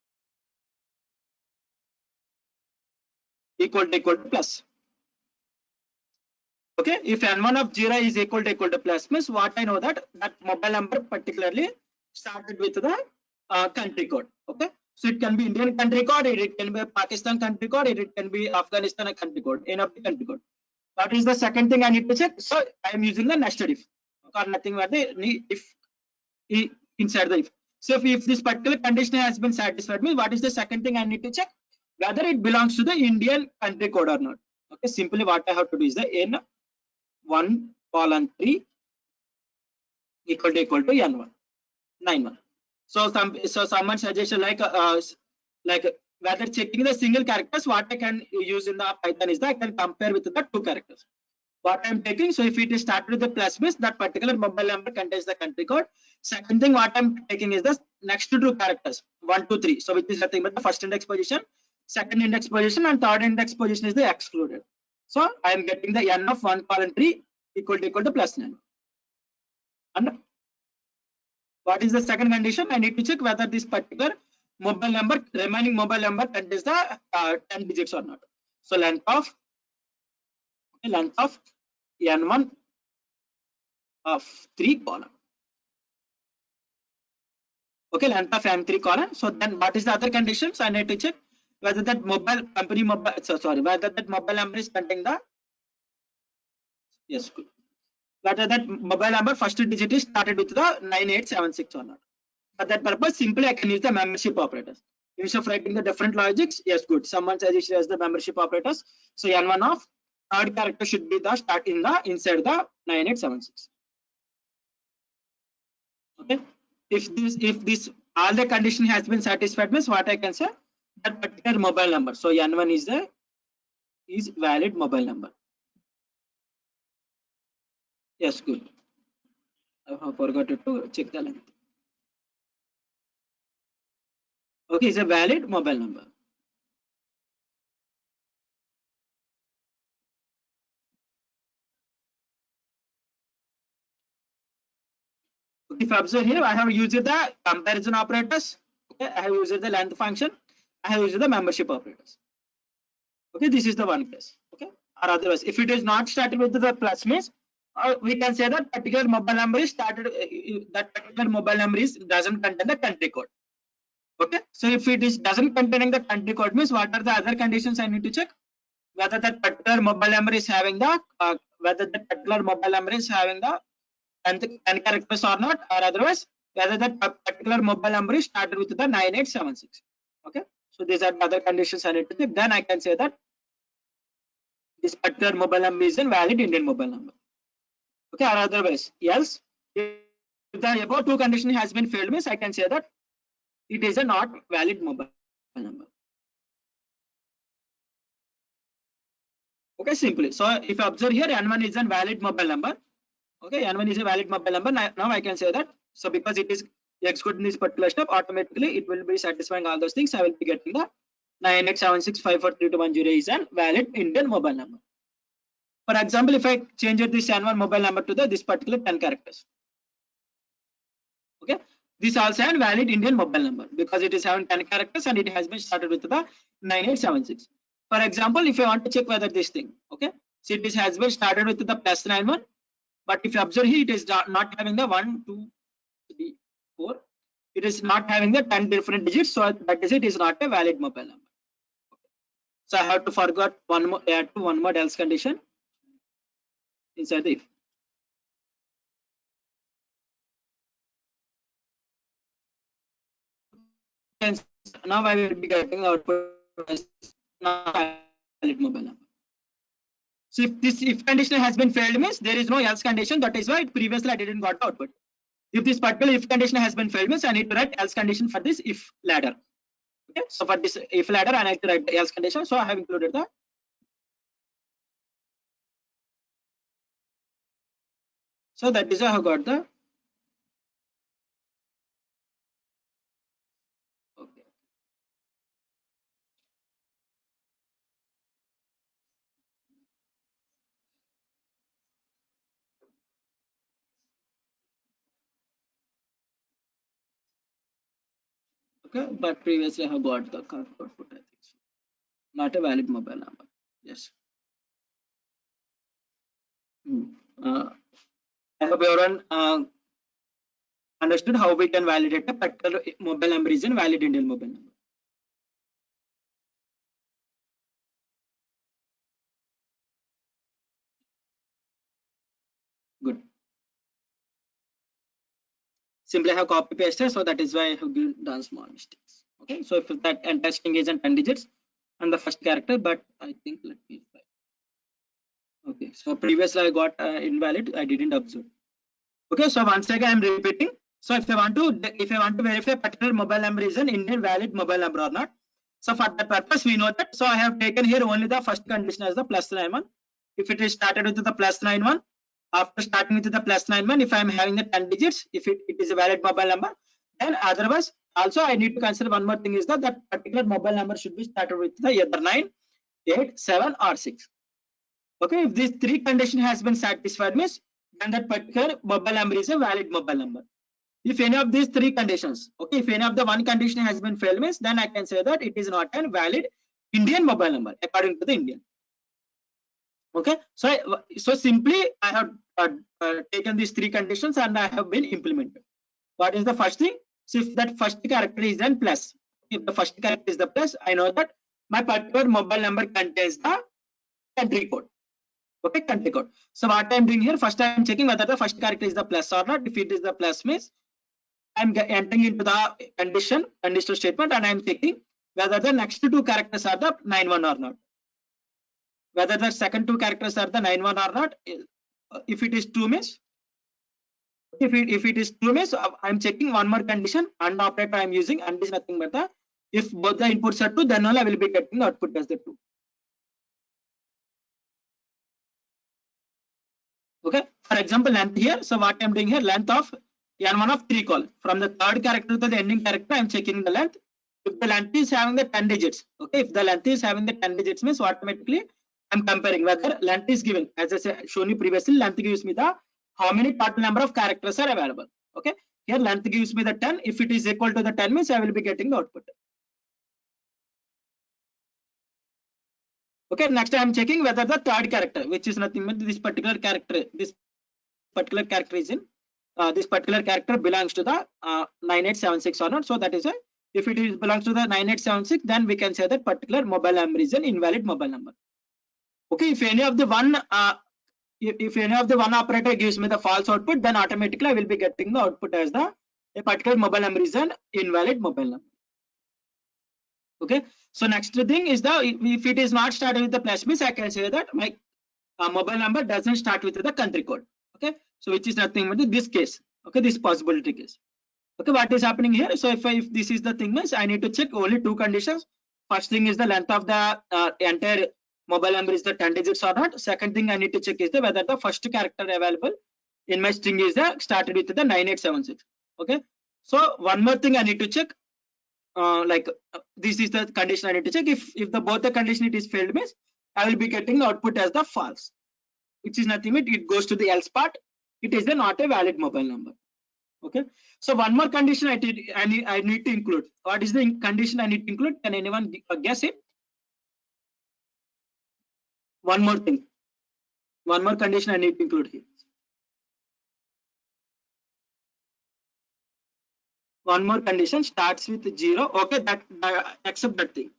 equal to plus. Okay, if N1 of 0 is equal to plus means what I know that that mobile number particularly started with the country code. Okay, so it can be Indian country code, it can be Pakistan country code, it can be Afghanistan country code, any of the country code. That is the second thing I need to check. So I am using the nested if, or nothing but the if inside the if. So if this particular condition has been satisfied, means what is the second thing I need to check? Whether it belongs to the Indian country code or not. Okay, simply what I have to do is the N1 colon 3 equal to N1 91. So someone suggestion like whether checking the single characters, what I can use in the Python is that I can compare with the two characters. What I'm taking, so if it is started with the plus means that particular mobile number contains the country code. Second thing what I'm taking is the next to two characters 1 2 3, so which is nothing but the first index position, second index position, and third index position is the excluded. So I am getting the N of 1 colon 3 equal to plus 9. And what is the second condition? I need to check whether this particular mobile number, remaining mobile number, contains the 10 digits or not. So length of N1 of 3 colon. Okay, length of N3 colon. So then what is the other conditions? I need to check whether that mobile company mobile, whether that mobile number is containing the, yes, good. Whether that mobile number first digit is started with the 9876 or not. For that purpose, simply I can use the membership operators. Instead of writing the different logics, yes, good. Someone suggested as the membership operators. So N1 of third character should be the start in the inside the 9876. Okay. If this all the condition has been satisfied means what I can say, that particular mobile number. So N1 is valid mobile number. Yes, good. I have forgot to check the length. Okay, it's a valid mobile number. If you observe here, I have used the comparison operators. Okay, I have used the length function. I have used the membership operators. Okay, this is the one case. Okay, or otherwise, if it is not started with the plus means Or we can say that particular mobile number is started, that particular mobile number is doesn't contain the country code. Okay, so if it is doesn't containing the country code means what are the other conditions I need to check? Whether that particular mobile number is having the whether that particular mobile number is having the 10 characters or not, or otherwise whether that particular mobile number is started with the 9876. Okay, so these are the other conditions I need to check. Then I can say that this particular mobile number is a valid Indian mobile number. Okay, or otherwise else if the above two condition has been failed means I can say that it is a not valid mobile number. Okay, simply. So if you observe here, N1 is a valid mobile number. Okay, N1 is a valid mobile number. Now I can say that. So because it is executed in this particular step, automatically it will be satisfying all those things. I will be getting the 9876543210 is a valid Indian mobile number. For example, if I change this N1 mobile number to this particular 10 characters. Okay, this also a valid Indian mobile number because it is having 10 characters and it has been started with the 9876. For example, if I want to check whether this thing, okay, so it has been started with the +91, but if you observe here, it is not having the 1, 2, 3, 4. It is not having the 10 different digits, so that is it is not a valid mobile number. So I have to forget one more, add to one more else condition inside the if. Now I will be getting the output as not valid mobile number. So if this if condition has been failed means there is no else condition. That is why previously I didn't got the output. If this particular if condition has been failed means I need to write else condition for this if ladder. Okay, so for this if ladder I need to write the else condition. So I have included the. So that is how I have got the. Okay. Okay, but previously I have got the correct output. I think so. Not a valid mobile number. Yes. I hope everyone understood how we can validate a particular mobile number is a valid Indian mobile number. Good. Simply have copy pasted, so that is why I have done small mistakes. Okay, so if that entire string is in 10 digits and the first character, but I think let me. Okay, so previously I got invalid. I didn't observe. Okay, so once again I'm repeating. So if I want to verify particular mobile number is an Indian valid mobile number or not. So for that purpose we know that. So I have taken here only the first condition as the +91. If it is started with the +91, after starting with the +91, if I am having the 10 digits, if it is a valid mobile number, then otherwise also I need to consider one more thing is that particular mobile number should be started with the either 9, 8, 7 or 6. Okay, if these three condition has been satisfied means then that particular mobile number is a valid mobile number. If any of these three conditions, okay, if any of the one condition has been failed means then I can say that it is not a valid Indian mobile number according to the Indian. Okay, so simply I have taken these three conditions and I have been implemented. What is the first thing? So if that first character is then plus, if the first character is the plus, I know that my particular mobile number contains the country code. Okay, country code. So what I'm doing here, first I'm checking whether the first character is the plus or not. If it is the plus means I'm entering into the conditional statement and I'm checking whether the next two characters are the 91 or not. Whether the second two characters are the 91 or not. If it is true means, if it is true means I'm checking one more condition and operator I'm using and is nothing but the if both the inputs are true, then only I will be getting the output as the true. Okay, for example length here. So what I'm doing here, length of n1 of 3 call from the third character to the ending character, I'm checking the length. If the length is having the 10 digits, okay, if the length is having the 10 digits means automatically I'm comparing whether length is given, as I said shown you previously, length gives me the how many total number of characters are available. Okay, here length gives me the 10. If it is equal to the 10 means I will be getting the output. Okay, next I am checking whether the third character, which is nothing but this particular character, this particular character is in this particular character belongs to the 9876 or not. So that is a, if it is belongs to the 9876, then we can say that particular mobile number is an invalid mobile number. Okay, if any of the one if any of the one operator gives me the false output, then automatically I will be getting the output as the a particular mobile number is an invalid mobile number. Okay, so next thing is the, if it is not started with the plus means I can say that my mobile number doesn't start with the country code. Okay, so which is nothing but this case. Okay, this possibility case. Okay, what is happening here? So if this is the thing means I need to check only two conditions. First thing is the length of the entire mobile number is the 10 digits or not. Second thing I need to check is the whether the first character available in my string is the started with the 9876. Okay, so one more thing I need to check. This is the condition I need to check. If the both the condition it is failed means I will be getting the output as the false, which is nothing but it goes to the else part. It is not a valid mobile number. Okay, so one more condition I need to include. What is the condition I need to include? Can anyone guess it? One more thing, one more condition I need to include here. One more condition starts with 0. Okay, that accept that thing.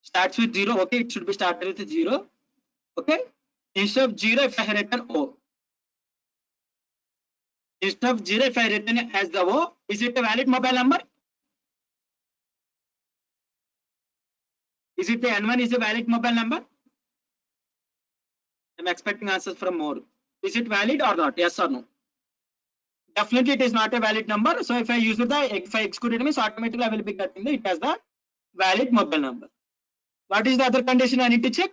Starts with 0. Okay, it should be started with 0. Okay, instead of 0 if I have written O. Instead of 0 if I written as the O, is it a valid mobile number? Is it the N1 is a valid mobile number? I'm expecting answers from more. Is it valid or not? Yes or no? Definitely it is not a valid number. So if I use if I exclude it means automatically I will be getting it as the valid mobile number. What is the other condition I need to check?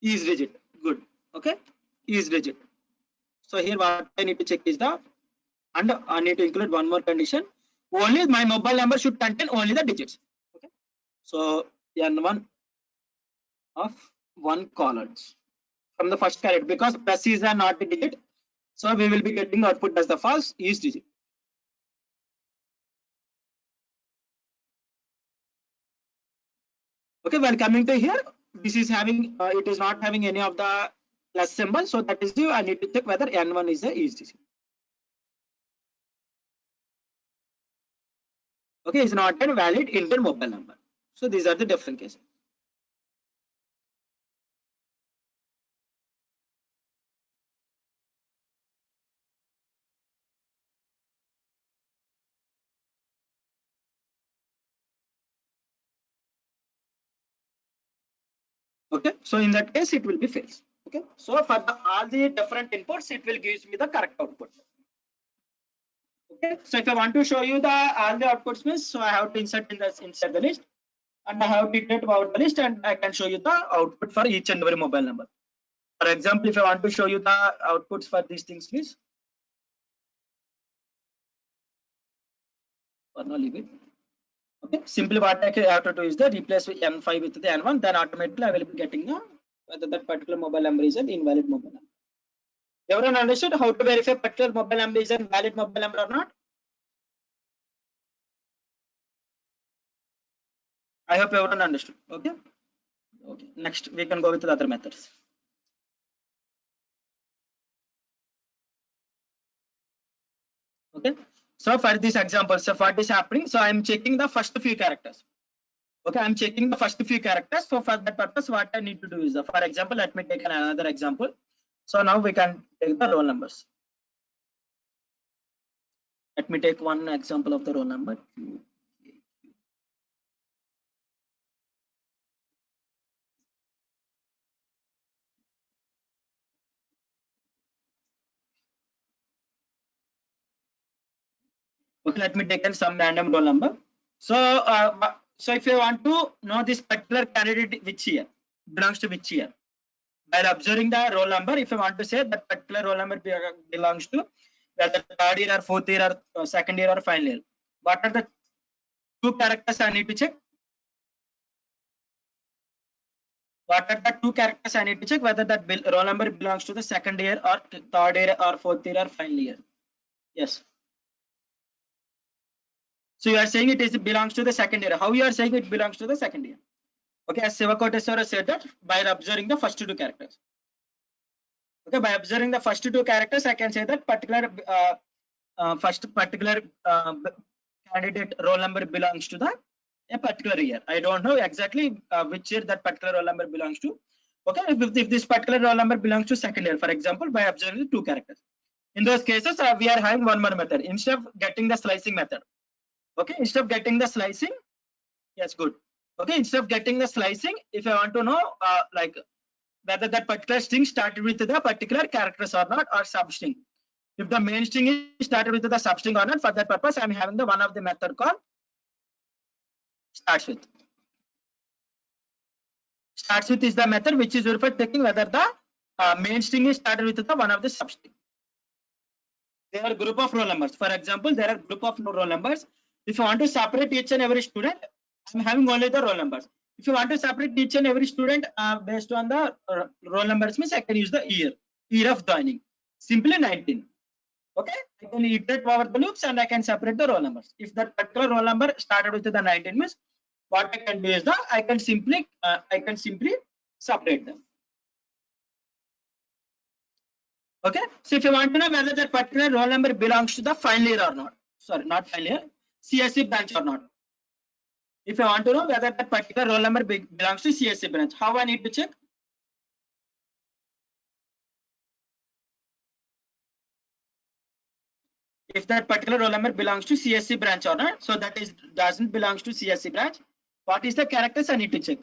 Is digit. Good. Okay. Is digit. So here what I need to check is the, and I need to include one more condition. Only my mobile number should contain only the digits. Okay. So N1 of 1 colons from the first character, because plus is not a digit. So we will be getting output as the false is digit. Okay, well coming to here, this is having it is not having any of the plus symbol, so that is the I need to check whether N1 is a is digit. Okay, is not a valid Indian mobile number. So these are the different cases. Okay, so in that case it will be false. Okay, so for all the different inputs it will give me the correct output. Okay, so if I want to show you the all the outputs means, so I have to insert in this inside the list, and I have to iterate about the list, and I can show you the output for each and every mobile number. For example, if I want to show you the outputs for these things, please. For now, leave it. Okay, simply what I have to do is the replace with N5 with the N1, then automatically I will be getting the whether that particular mobile number is an invalid mobile number. Everyone understood how to verify particular mobile number is a valid mobile number or not? I hope everyone understood. Okay. Okay. Next, we can go with the other methods. Okay. So for this example, so what is happening? So I'm checking the first few characters. Okay, I'm checking the first few characters. So for that purpose, what I need to do is, for example, let me take another example. So now we can take the roll numbers. Let me take one example of the roll number. Okay, let me take in some random roll number. So, so if you want to know this particular candidate which year belongs to which year, by observing the roll number, if you want to say that particular roll number belongs to whether third year or fourth year or second year or final year, what are the two characters I need to check? What are the two characters I need to check whether that roll number belongs to the second year or third year or fourth year or final year? Yes. So you are saying it is belongs to the second year. How you are saying it belongs to the second year? Okay, as Sivakoteswara said that by observing the first two characters. Okay, by observing the first two characters, I can say that particular first particular candidate roll number belongs to the a particular year. I don't know exactly which year that particular roll number belongs to. Okay, if this particular roll number belongs to second year, for example, by observing the two characters. In those cases, we are having one more method instead of getting the slicing method. Okay, instead of getting the slicing, yes, good. Okay, instead of getting the slicing, if I want to know like whether that particular string started with the particular characters or not, or substring. If the main string is started with the substring or not, for that purpose, I'm having the one of the method called starts with. Starts with is the method which is used for checking whether the main string is started with the one of the substring. There are group of roll numbers. For example, there are group of roll numbers. If you want to separate each and every student, I'm having only the roll numbers. If you want to separate each and every student based on the roll numbers, means I can use the year of joining. Simply 19. Okay, I can iterate over the loops and I can separate the roll numbers. If that particular roll number started with the 19, means what I can do is that I can simply separate them. Okay, so if you want to know whether that particular roll number belongs to the final year or not, sorry, not final year, CSE branch or not. If I want to know whether that particular roll number belongs to CSE branch, how I need to check? If that particular roll number belongs to CSE branch or not, so that is doesn't belongs to CSE branch. What is the characters I need to check?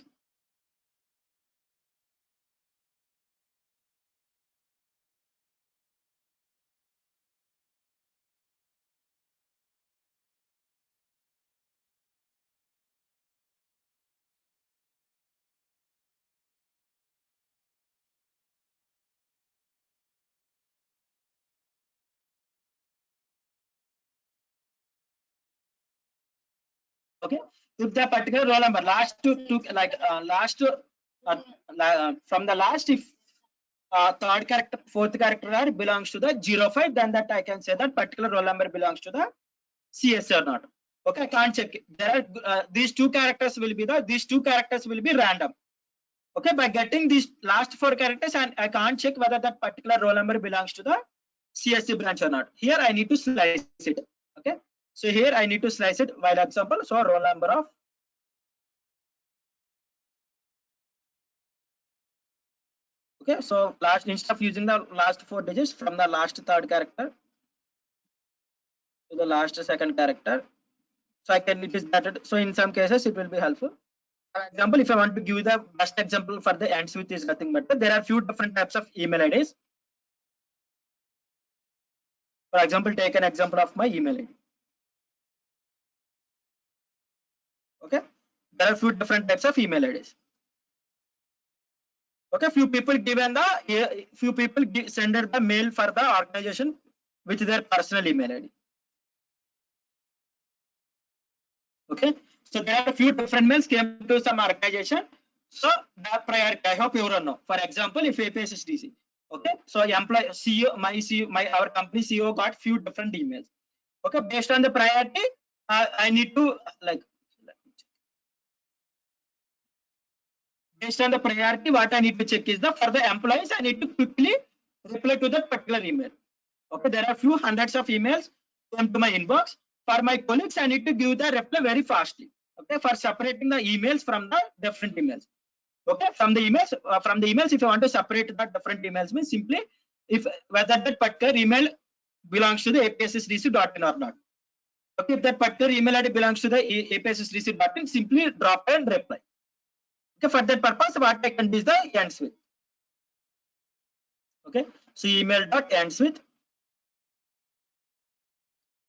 Okay, if the particular roll number last to like from the last, if third character, fourth character are belongs to the 05, then that I can say that particular roll number belongs to the CS or not. Okay, I can't check it. There are these two characters will be random. Okay, by getting these last four characters, and I can't check whether that particular roll number belongs to the CSE branch or not. Here I need to slice it. Okay, so here I need to slice it while example. So roll number of okay, so last instead of using the last four digits from the last third character to the last second character, so I can it is better. So in some cases it will be helpful. For example, if I want to give the best example for the ends with is nothing but there are few different types of email IDs. For example, take an example of my email ID. Okay, there are few different types of email IDs. Okay, few people send the mail for the organization with their personal email ID. Okay, so there are a few different mails came to some organization. So the priority, I hope you know. For example, if APSSDC, okay, so employee CEO, our company CEO got few different emails. Okay, based on the priority, I need to like based on the priority, what I need to check is the for the employees, I need to quickly reply to that particular email. Okay, there are few hundreds of emails come to my inbox. For my colleagues, I need to give the reply very fastly. Okay, for separating the emails from the different emails. Okay, from the emails, if you want to separate the different emails, means simply if whether that particular email belongs to the APSSDC.in or not. Okay, if that particular email ID belongs to the APSSDC.in, simply drop and reply. Okay, for that purpose, what I can do is the ends with. Okay, so email dot ends with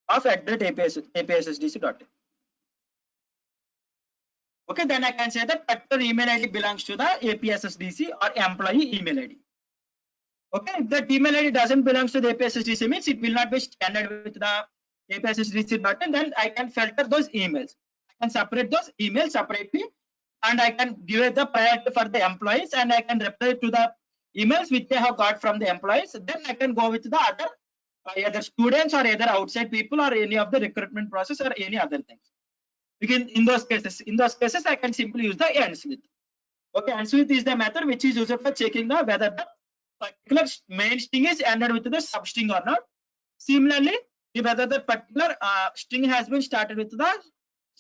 of @APSSDC.in. Okay, then I can say that particular email ID belongs to the APSSDC or employee email ID. Okay, if that email ID doesn't belong to the APSSDC, means it will not be standard with the APSSDC.in, then I can filter those emails. I can separate those emails separately, and I can give it the priority for the employees, and I can reply to the emails which they have got from the employees. Then I can go with the other either students or either outside people or any of the recruitment process or any other things. Because in those cases, I can simply use the ends with. Okay, ends with is the method which is used for checking the whether the particular main string is ended with the substring or not. Similarly, whether the particular string has been started with the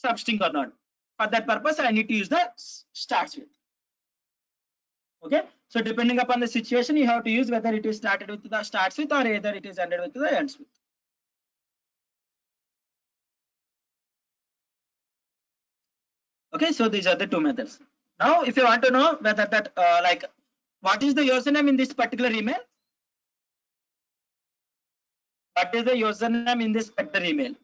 substring or not. For that purpose, I need to use the starts with. Okay, so depending upon the situation, you have to use whether it is started with the starts with or either it is ended with the ends with. Okay, so these are the two methods. Now, if you want to know whether that like what is the username in this particular email? What is the username in this particular email?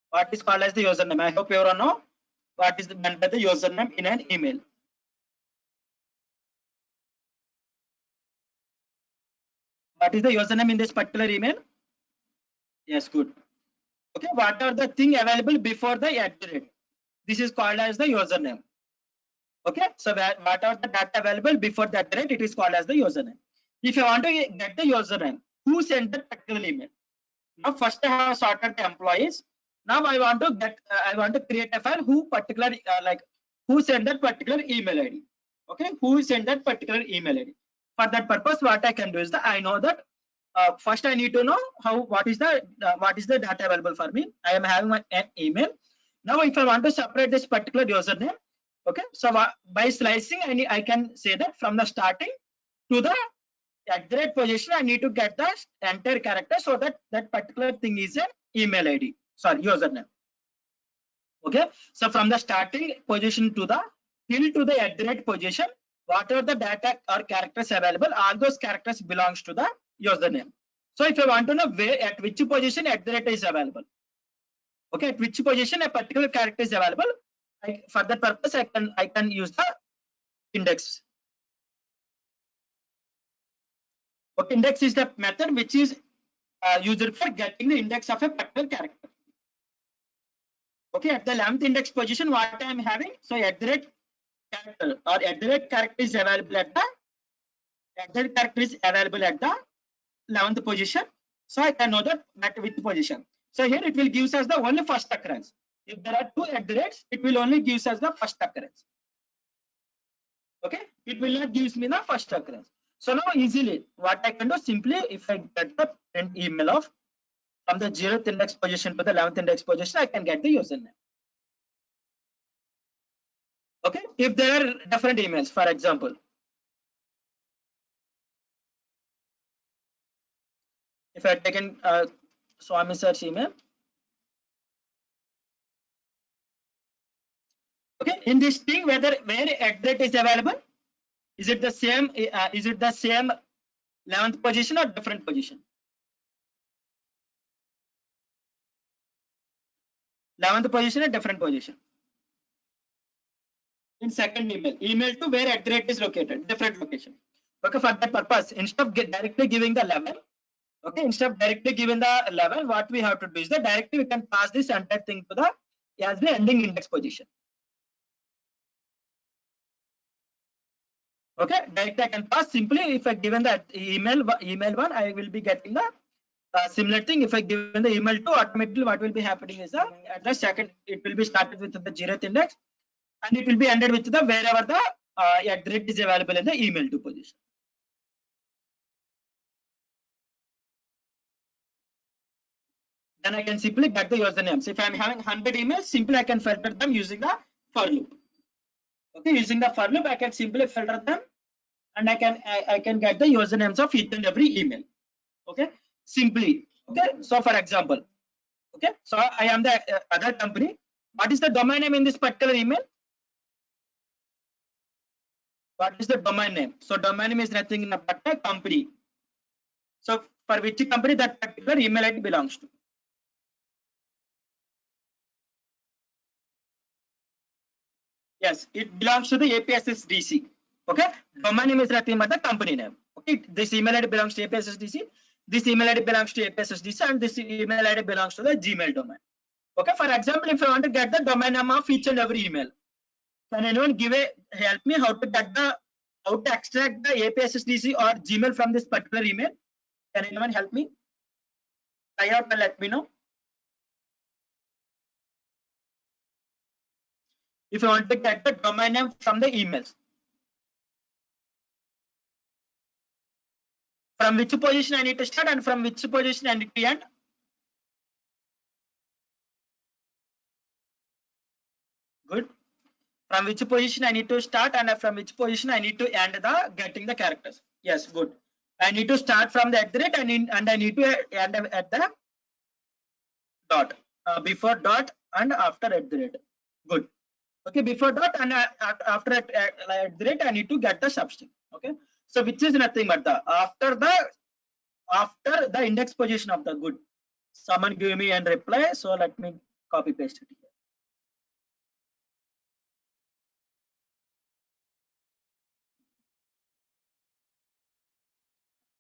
What is called as the username? I hope you all know what is meant by the username in an email. What is the username in this particular email? Yes, good. Okay, what are the thing available before the @? This is called as the username. Okay, so what are the data available before the @? It is called as the username. If you want to get the username, who sent that particular email? Now, first I have sorted the employees. Now I want to get, I want to create a file who particular like who sent that particular email ID. Okay, who sent that particular email ID. For that purpose, what I can do is that I know that first I need to know what is the data available for me. I am having an email. Now, if I want to separate this particular username, okay, so by slicing, I can say that from the starting to the position, I need to get the entire character so that that particular thing is an email ID. Sorry, username. Okay, so from the starting position to the till to the position, whatever the data or characters available, all those characters belongs to the username. So if I want to know where at which position is available, okay, at which position a particular character is available, for that purpose I can use the index. Okay, index is the method which is used for getting the index of a particular character. Okay, at the 11th index position, what I am having, so character or character is available at the character is available at the 11th position. So I can know that at which position. So here it will give us the only first occurrence. If there are two it will only give us the first occurrence. Okay, it will not give me the first occurrence. So now easily what I can do, simply if I get the print email of from the 0th index position to the 11th index position, I can get the username. Okay, if there are different emails, for example, if I have taken Swami sir's email, okay, in this thing, where @ is available, is it the same? Is it the same 11th position or different position? 11th position or different position? In second email to where @ is located, different location. Okay, for that purpose, instead of directly giving the level, okay, instead of directly giving the level, what we have to do is that directly we can pass this entire thing to the as the ending index position. Okay, directly I can pass simply if I given that email one, I will be getting the similar thing. If I given the email 2, automatically what will be happening is that at the second it will be started with the 0th index and it will be ended with the wherever the @ is available in the email 2 position. Then I can simply get the usernames. If I'm having 100 emails, simply I can filter them using the for loop. Okay, using the for loop, I can simply filter them and I can get the usernames of each and every email. Okay, simply. Okay, so for example, okay, so I am the other company. What is the domain name in this particular email? What is the domain name? So domain name is nothing but a company. So for which company that particular email ID belongs to? Yes, it belongs to the APSSDC. Okay, domain name is nothing but the company name. Okay, this email ID belongs to APSSDC. This email ID belongs to APSSDC, and this email ID belongs to the Gmail domain. Okay, for example, if I want to get the domain name of each and every email, can anyone help me how to extract the APSSDC or Gmail from this particular email? Can anyone help me? Try out and let me know. If you want to get the domain name from the emails. From which position I need to start and from which position I need to end? Good. From which position I need to start and from which position I need to end the getting the characters. Yes, good. I need to start from the @ and I need to end at the dot. Before dot and after @ Good. Okay, before dot and after @ I need to get the substring. Okay, so which is nothing but the after the index position of the good. Someone give me and reply. So let me copy paste it here.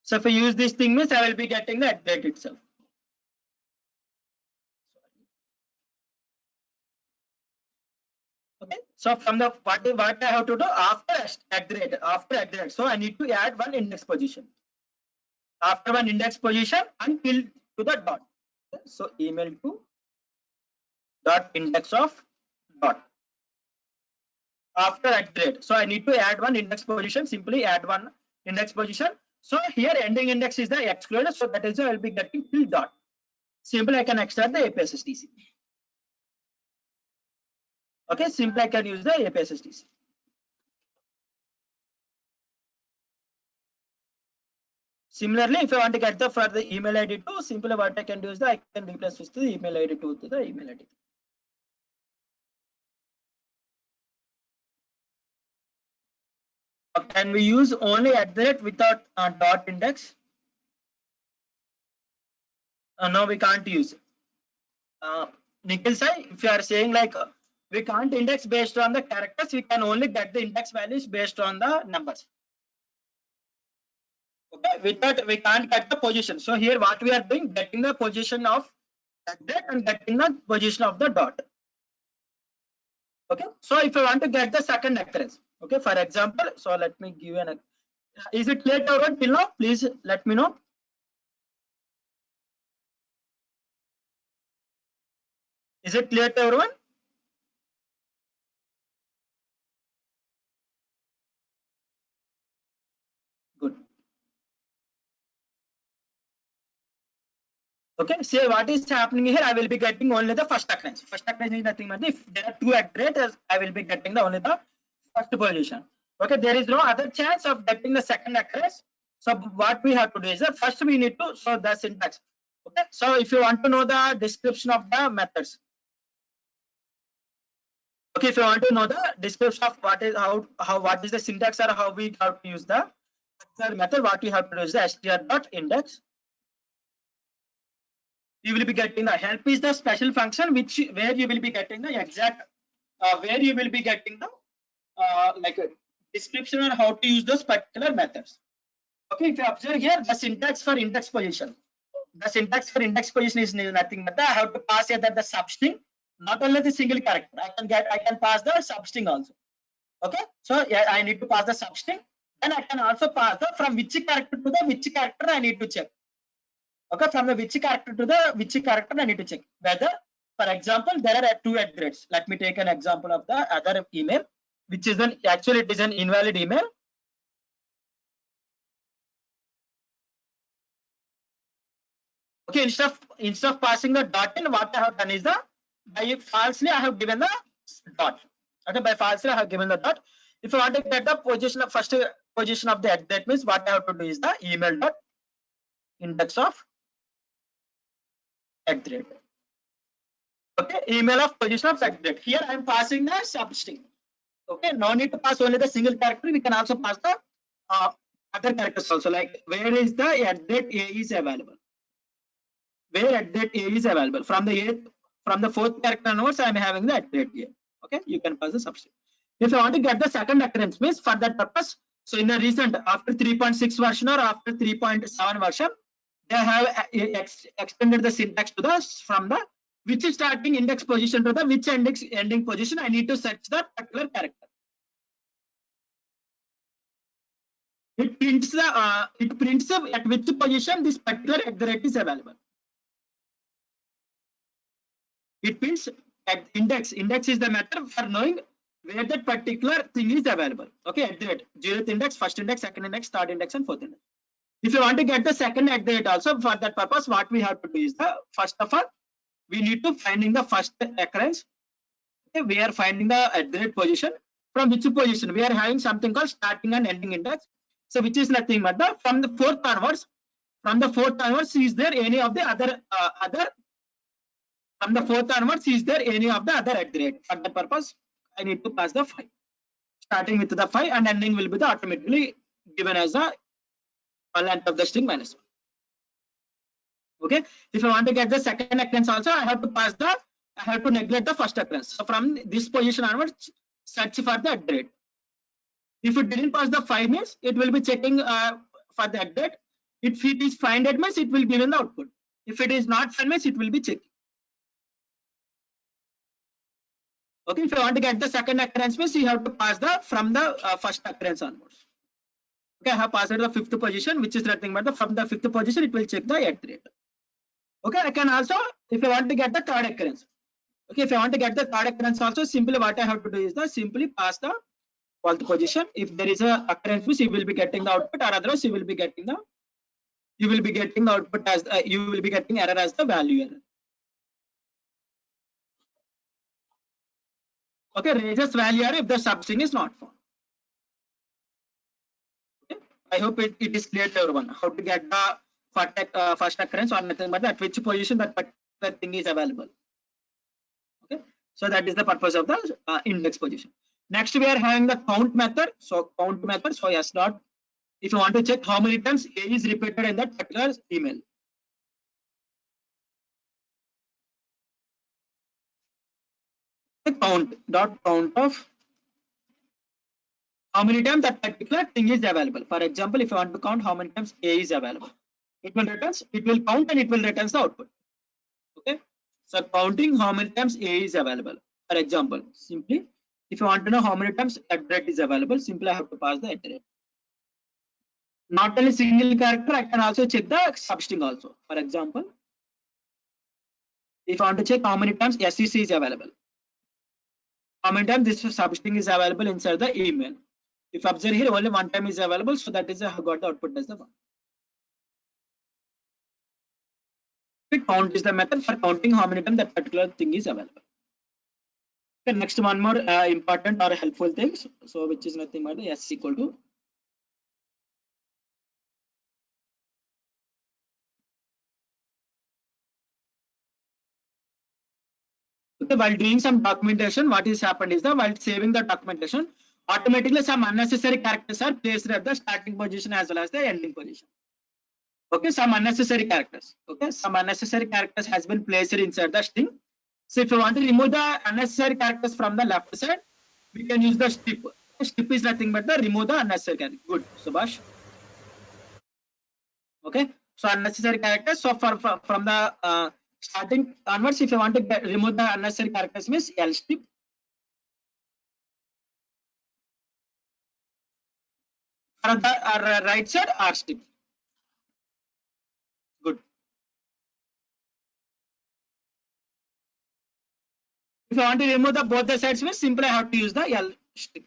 So if I use this thing means I will be getting the @ itself. Okay, so from the what I have to do after @ so I need to add one index position. After one index position until to the dot. Okay, so email to dot index of dot after @ so I need to add one index position, simply add one index position. So here ending index is the excluded, so that is why I will be getting till dot. Simply I can extract the APSSTC. Okay, simply I can use the APSSTC. Similarly, if I want to get the for the email ID 2, simply what I can do is that I can replace with the email ID 2 to the email ID. Can we use only @ without dot index? No, we can't use. Nikhil sai, if you are saying like we can't index based on the characters, we can only get the index values based on the numbers. Okay, without we can't get the position. So here what we are doing, getting the position of @ and getting the position of the dot. Okay, so if I want to get the second occurrence, okay, for example, so let me give an, is it clear to everyone till now? Please let me know. Is it clear to everyone? Good. Okay, see what is happening here. I will be getting only the first occurrence. First occurrence is nothing but if there are two @ I will be getting the only the first position. Okay, there is no other chance of getting the second occurrence. So what we have to do is that first we need to show the syntax. Okay, so if you want to know the description of the methods. Okay, if you want to know the description of what is what is the syntax or how we have to use the method, what we have to do is the str.index. You will be getting the help is the special function which where you will be getting the exact where you will be getting the like a description on how to use those particular methods. Okay, if you observe here the syntax for index position. The syntax for index position is nothing but I have to pass here that the substring, not only the single character. I can pass the substring also. Okay, so yeah, I need to pass the substring. Then I can also pass the from which character to the which character I need to check. Okay, from the which character to the which character I need to check whether, for example, there are two @. Let me take an example of the other email, which is an actually it is an invalid email. Okay, instead of passing the dot in, what I have done is the by falsely I have given the dot. Okay, by falsely I have given the dot. If I want to get the position of first position of the that means what I have to do is the email dot index of @. Okay, email of position of @. Here I am passing the substring. Okay, no need to pass only the single character. We can also pass the other characters also. Like where is the @a is available? Where @a is available from the fourth character onwards, I am having the @a. Okay, you can pass the substring. If I want to get the second occurrence means for that purpose. So in the recent after 3.6 version or after 3.7 version, they have extended the syntax to the from the which is starting index position to the which ending position. I need to search that particular character. It prints at which position this particular @ is available. It means at index is the method for knowing where that particular thing is available. Okay, at the rate 0th index, first index, second index, third index, and fourth index. If you want to get the second at the rate also, for that purpose, what we have to do is the first of all, we need to finding the first occurrence. Okay, we are finding the at the rate position. From which position? We are having something called starting and ending index. So which is nothing but the from the fourth onwards. From the fourth onwards, is there any of the other from the fourth onwards, is there any of the other at the rate? For that purpose, I need to pass the 5. Starting with the 5 and ending will be the automatically given as the length of the string minus 1. Okay. If I want to get the second occurrence also, I have to neglect the first occurrence. So from this position onwards, search for the at the rate. If it didn't pass the 5 means, it will be checking for the at the rate. If it is find it means, it will give in the output. If it is not find means, it will be checking. Okay, if you want to get the second occurrence means, you have to pass the from the first occurrence onwards. Okay, I have passed the 5th position, which is nothing but from the 5th position, it will check the at the rate. Okay, I can also, if I want to get the third occurrence. Okay, if I want to get the third occurrence also, simply what I have to do is the simply pass the 12th position. If there is a occurrence means, you will be getting the output, or otherwise you will be getting the output as you will be getting error as the value error. Okay, raises value error if the substring is not found. Okay, I hope it is clear to everyone how to get the first occurrence or nothing but at which position that particular thing is available. Okay, so that is the purpose of the index position. Next, we are having the count method. So count method. So yes dot. If you want to check how many times A is repeated in that particular email. The count of how many times that particular thing is available. For example, if you want to count how many times A is available, it will count and it will return the output. Okay, so counting how many times A is available. For example, simply if you want to know how many times at rate is available, simply I have to pass the at rate. Not only single character, I can also check the substring also. For example, if I want to check how many times SEC is available, how many times this substring is available inside the email. If observe here, only one time is available, so that is I have got the output as the one. Count is the method for counting how many times that particular thing is available. Okay, next one more important or helpful things. So which is nothing but the S equal to okay, while doing some documentation, what is happened is that while saving the documentation, automatically some unnecessary characters are placed at the starting position as well as the ending position. Okay, some unnecessary characters. Okay, some unnecessary characters has been placed inside the string. So if you want to remove the unnecessary characters from the left side, we can use the strip. Strip is nothing but the remove the unnecessary characters. Good, Subhash. Okay, so unnecessary characters. So from the starting onwards, if you want to remove the unnecessary characters, means L strip. For the right side, R strip. Good. If you want to remove the both the sides, means simply I have to use the L strip.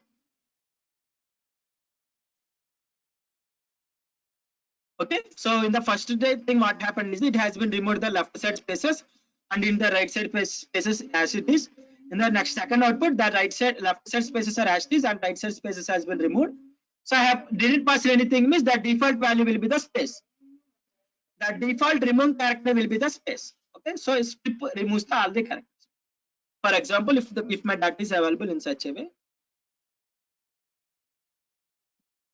Okay, so in the first thing, what happened is it has been removed the left side spaces and in the right side spaces as it is. In the next second output, the left side spaces are as it is and right side spaces has been removed. So I didn't pass anything means the default value will be the space. The default remove character will be the space. Okay, so strip removes all the characters. For example, if my data is available in such a way,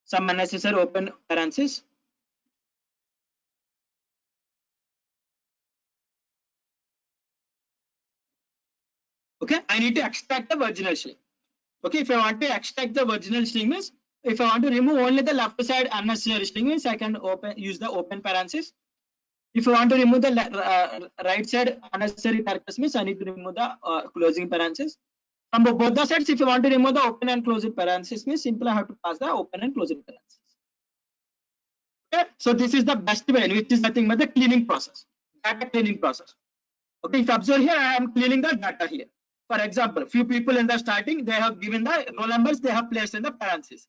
some unnecessary open parentheses. Okay, I need to extract the original string. Okay, if I want to extract the original string means, if I want to remove only the left side unnecessary string means I can use the open parenthesis. If I want to remove the right side unnecessary characters means I need to remove the closing parenthesis. From both the sides, if you want to remove the open and closing parenthesis means simply I have to pass the open and closing parenthesis. Okay, so this is the best way, which is nothing but the cleaning process, data cleaning process. Okay, if you observe here, I am cleaning the data here. For example, few people in the starting, they have given the roll numbers, they have placed in the parentheses.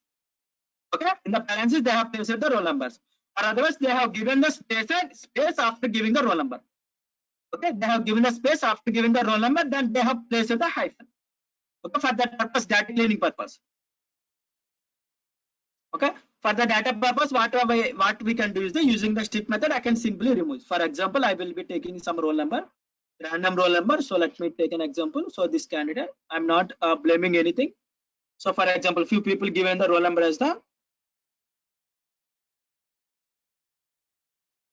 Okay, in the parentheses, they have placed the roll numbers. Or otherwise, they have given the space after giving the roll number. Okay, they have given the space after giving the roll number, then they have placed the hyphen. Okay, for that purpose, data cleaning purpose. Okay, for the data purpose, what we can do is using the strip method, I can simply remove. For example, I will be taking some roll number, random roll number. So let me take an example. So this candidate, I'm not blaming anything. So for example, few people given the roll number as the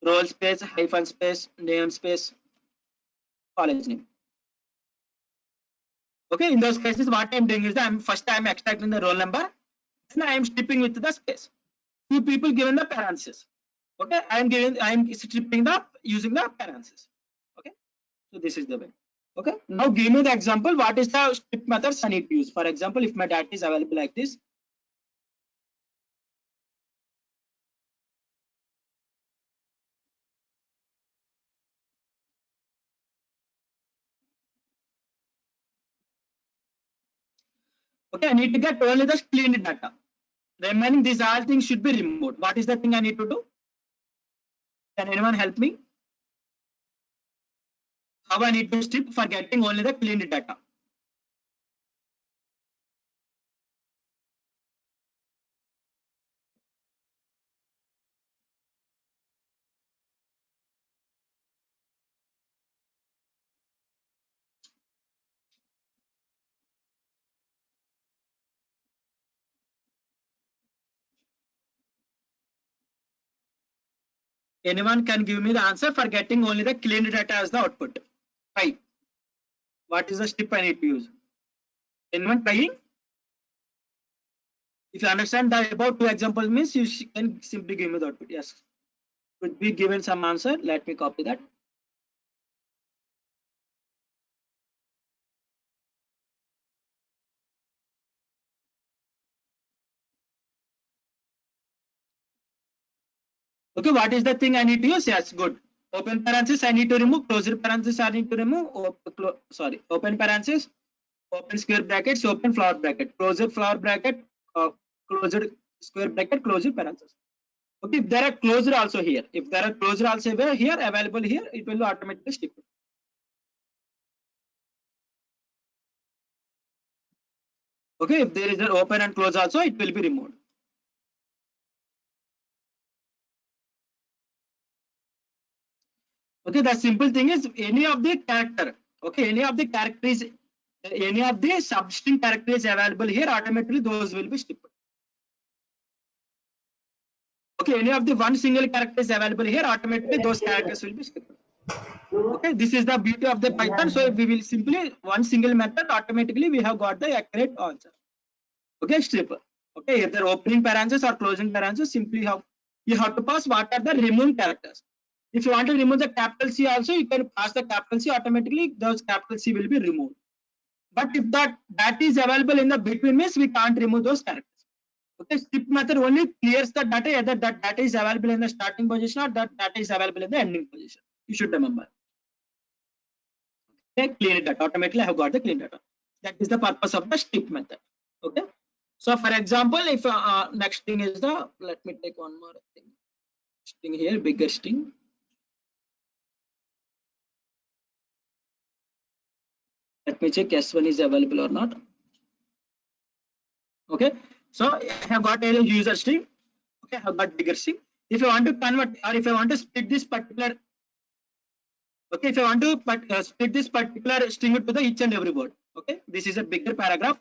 roll space, hyphen space, name space, college name. Okay, in those cases, what I'm doing is I'm extracting the roll number, and I am stripping with the space. Few people given the parentheses. Okay, I am stripping the using the parentheses. Okay, so this is the way. Okay, now give me the example. What is the strip methods I need to use? For example, if my data is available like this. Okay, I need to get only the cleaned data. Remaining these all things should be removed. What is the thing I need to do? Can anyone help me? How I need to strip for getting only the cleaned data? Anyone can give me the answer for getting only the cleaned data as the output? Try. What is the strip I need to use? Anyone trying? If you understand the above two examples means you can simply give me the output. Yes. Could be given some answer. Let me copy that. Okay, what is the thing I need to use? Yes, good. Open parenthesis I need to remove, closed parenthesis I need to remove, open parenthesis, open square brackets, open flower bracket, closed flower bracket, closed square bracket, closed parenthesis. Okay, if there are closed also here, if there are closed also here available here, it will automatically stick. Okay, if there is an open and close also, it will be removed. Okay, the simple thing is any of the character, okay, any of the characters, any of the substring characters available here, automatically those will be stripped. Okay, any of the one single character is available here, automatically those characters will be stripped. Okay, this is the beauty of the Python. So we will simply one single method, automatically we have got the accurate answer. Okay, strip. Okay, either opening parenthesis or closing parenthesis, simply you have to pass what are the removed characters. If you want to remove the capital C also, you can pass the capital C, automatically those capital C will be removed. But if that is available in the between means we can't remove those characters. Okay, strip method only clears the data, either that data is available in the starting position or that data is available in the ending position. You should remember. Okay, clean data. Automatically I have got the clean data. That is the purpose of the strip method. Okay. So for example, if next thing is the, let me take one more thing. String here, bigger string. Let me check S1 is available or not. Okay, so I have got a user string. Okay, I have got bigger string. If I want to convert or if I want to split this particular, okay, if I want to split this particular string to the each and every word. Okay, this is a bigger paragraph.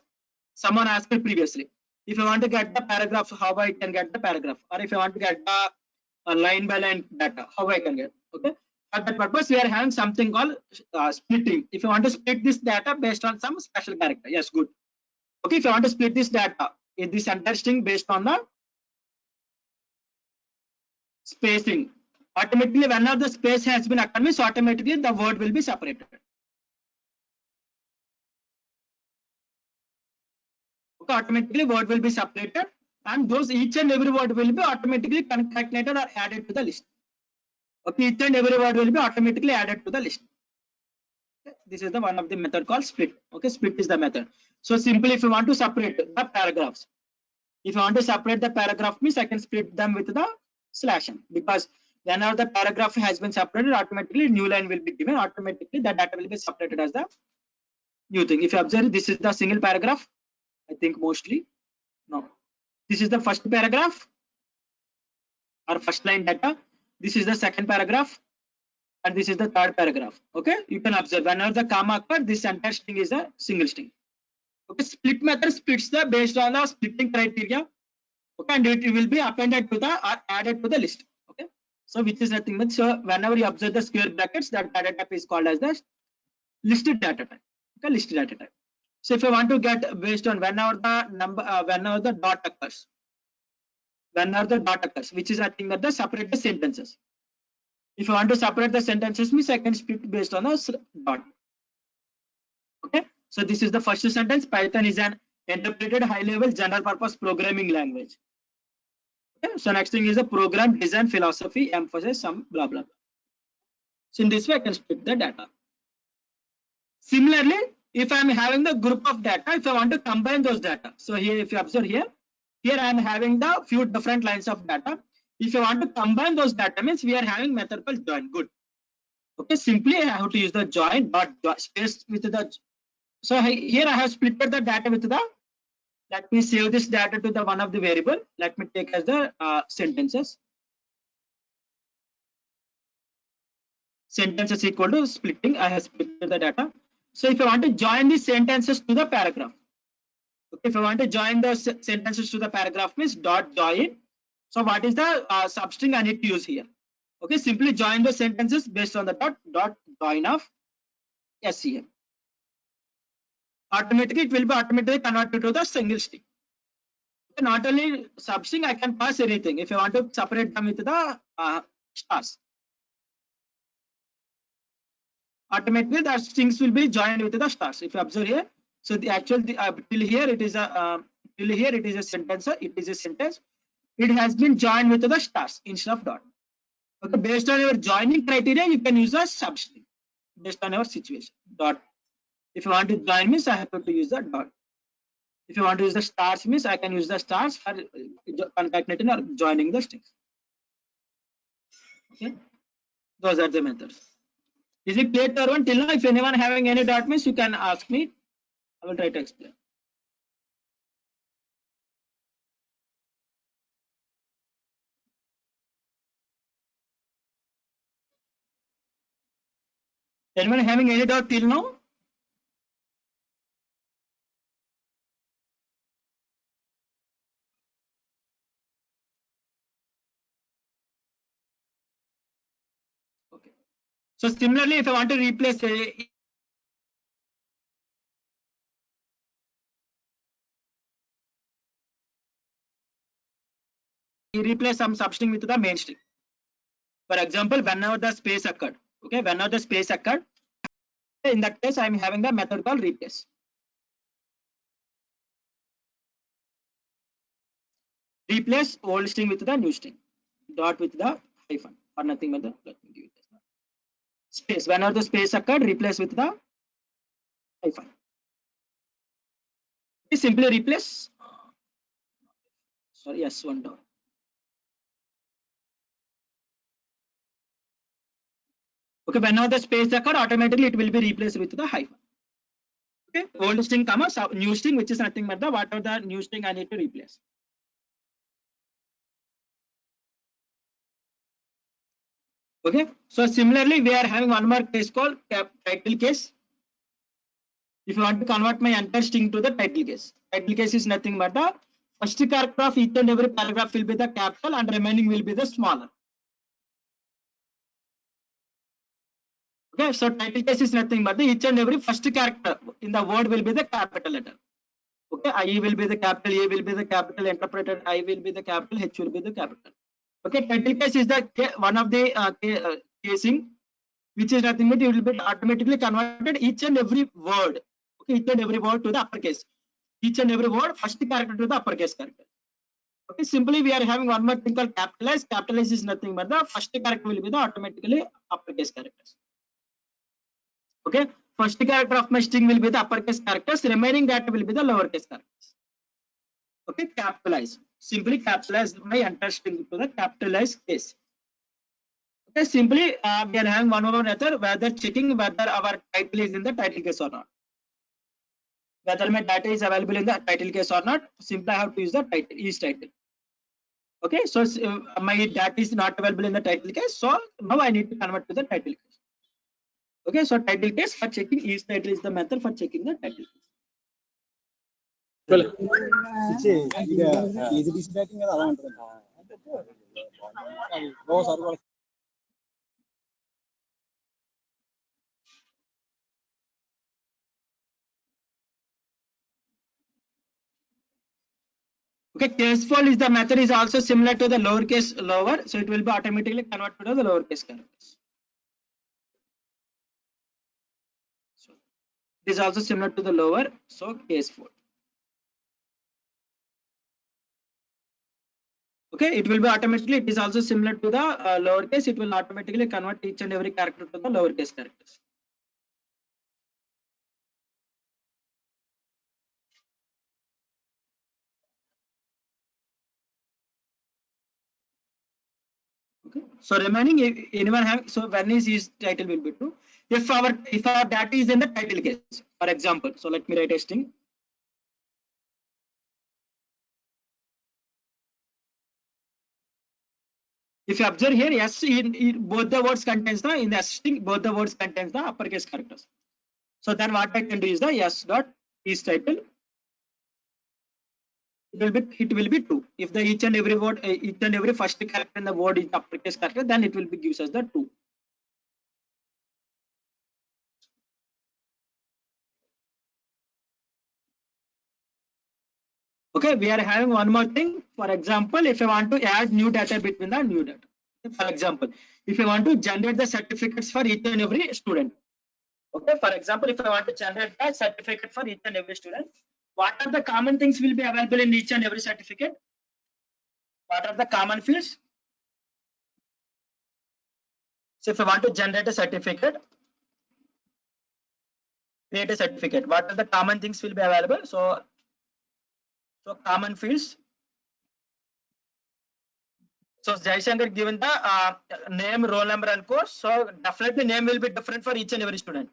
Someone asked me previously. If I want to get the paragraph, how I can get the paragraph, or if I want to get the line by line data, how I can get. Okay, for that purpose, we are having something called splitting. If you want to split this data based on some special character, yes, good. Okay, if you want to split this data in this entire string based on the spacing, automatically whenever the space has been occurred, so automatically the word will be separated. Okay, automatically word will be separated, and those each and every word will be automatically concatenated or added to the list. Okay, each and every word will be automatically added to the list. This is the one of the method called split. Okay, split is the method. So simply, if you want to separate the paragraphs, if you want to separate the paragraph means I can split them with the slash n, because whenever the paragraph has been separated, automatically new line will be given. Automatically the data will be separated as the new thing. If you observe, this is the single paragraph. I think mostly no. This is the first paragraph or first line data. This is the second paragraph, and this is the third paragraph. Okay, you can observe whenever the comma occurs, this entire string is a single string. Okay, split method splits the based on the splitting criteria. Okay, and it will be appended to the or added to the list. Okay, so which is nothing but, so whenever you observe the square brackets, that data type is called as the listed data type. Okay, listed data type. So if you want to get based on whenever the number, whenever the dot occurs, which is nothing but the separate the sentences. If you want to separate the sentences means I can split based on a dot. Okay, so this is the first sentence. Python is an interpreted high level general purpose programming language. Okay, so next thing is a program design philosophy, emphasis some blah blah blah. So in this way I can split the data. Similarly, if I am having the group of data, if I want to combine those data, so here if you observe here I am having the few different lines of data. If you want to combine those data means we are having method called join. Good. Okay, simply I have to use the join dot space with the. So here I have split the data with the. Let me save this data to the one of the variable. Let me take as the sentences. Sentences equal to splitting. I have split the data. So if I want to join the sentences to the paragraph, okay, if I want to join the sentences to the paragraph means dot join. So what is the substring I need to use here? Okay, simply join the sentences based on the dot join of SCM. Automatically it will be automatically converted to the single string. Okay, not only substring, I can pass anything if I want to separate them with the stars. Automatically the strings will be joined with the stars. If you observe here, so the actual till here it is a sentence. It is a sentence. It has been joined with the stars instead of dot. Okay, based on your joining criteria, you can use a substring based on your situation. Dot. If you want to join means I have to use the dot. If you want to use the stars means I can use the stars for concatenating or joining the strings. Okay, those are the methods. Is it clear to everyone till now? If anyone having any doubt means you can ask me. I will try to explain. Anyone having any doubt till now? Okay. So similarly, if I want to replace replace some substring with the main string. For example, whenever the space occurred, okay, whenever the space occurred, in that case, I am having the method called replace. Replace old string with the new string. Dot with the hyphen or nothing but the. Let me give it space. Whenever the space occurred, replace with the hyphen. Simply replace. Sorry, yes, one down. Okay, whenever the space occurred, automatically it will be replaced with the hyphen. Okay, old string comma new string, which is nothing but the whatever the new string I need to replace. Okay, so similarly, we are having one more case called title case. If you want to convert my entire string to the title case is nothing but the first character of each and every paragraph will be the capital and remaining will be the smaller. Okay, so title case is nothing but the each and every first character in the word will be the capital letter. Okay, I will be the capital, A will be the capital, interpreted I will be the capital, H will be the capital. Okay, title case is the one of the casing, which is nothing but it will be automatically converted each and every word. Okay, each and every word to the uppercase. Each and every word first character to the uppercase character. Okay, simply we are having one more thing called capitalize. Capitalize is nothing but the first character will be the automatically uppercase characters. Okay, first character of my string will be the uppercase characters, remaining data will be the lowercase characters. Okay, capitalize. Simply capitalize my entire string to the capitalized case. Okay, simply we are having one more method whether checking whether our title is in the title case or not. Whether my data is available in the title case or not, simply I have to use the title is title. Okay, so my data is not available in the title case, so now I need to convert to the title case. Okay, so title case for checking is title is the method for checking the title case. Okay, caseful is the method is also similar to the lowercase lower, so it will be automatically converted to the lowercase characters. So it is also similar to the lower, so caseful. Okay, it will be automatically. It is also similar to the lowercase. It will automatically convert each and every character to the lowercase characters. Okay, so remaining if anyone have, so when is his title will be true if our data is in the title case, for example. So let me write a string. If you observe here, yes, in both the words contains the in the string both the words contains the uppercase characters. So then what I can do is the yes dot is title. It will be true if the each and every word each and every first character in the word is uppercase character, then it will be gives us the true. Okay, we are having one more thing. For example, if I want to add new data between the new data. For example, if I want to generate the certificates for each and every student. Okay, for example, if I want to generate the certificate for each and every student, what are the common things will be available in each and every certificate? What are the common fields? So if I want to generate a certificate, create a certificate, what are the common things will be available? So common fields. So Jaishankar given the name, roll number and course. So definitely name will be different for each and every student.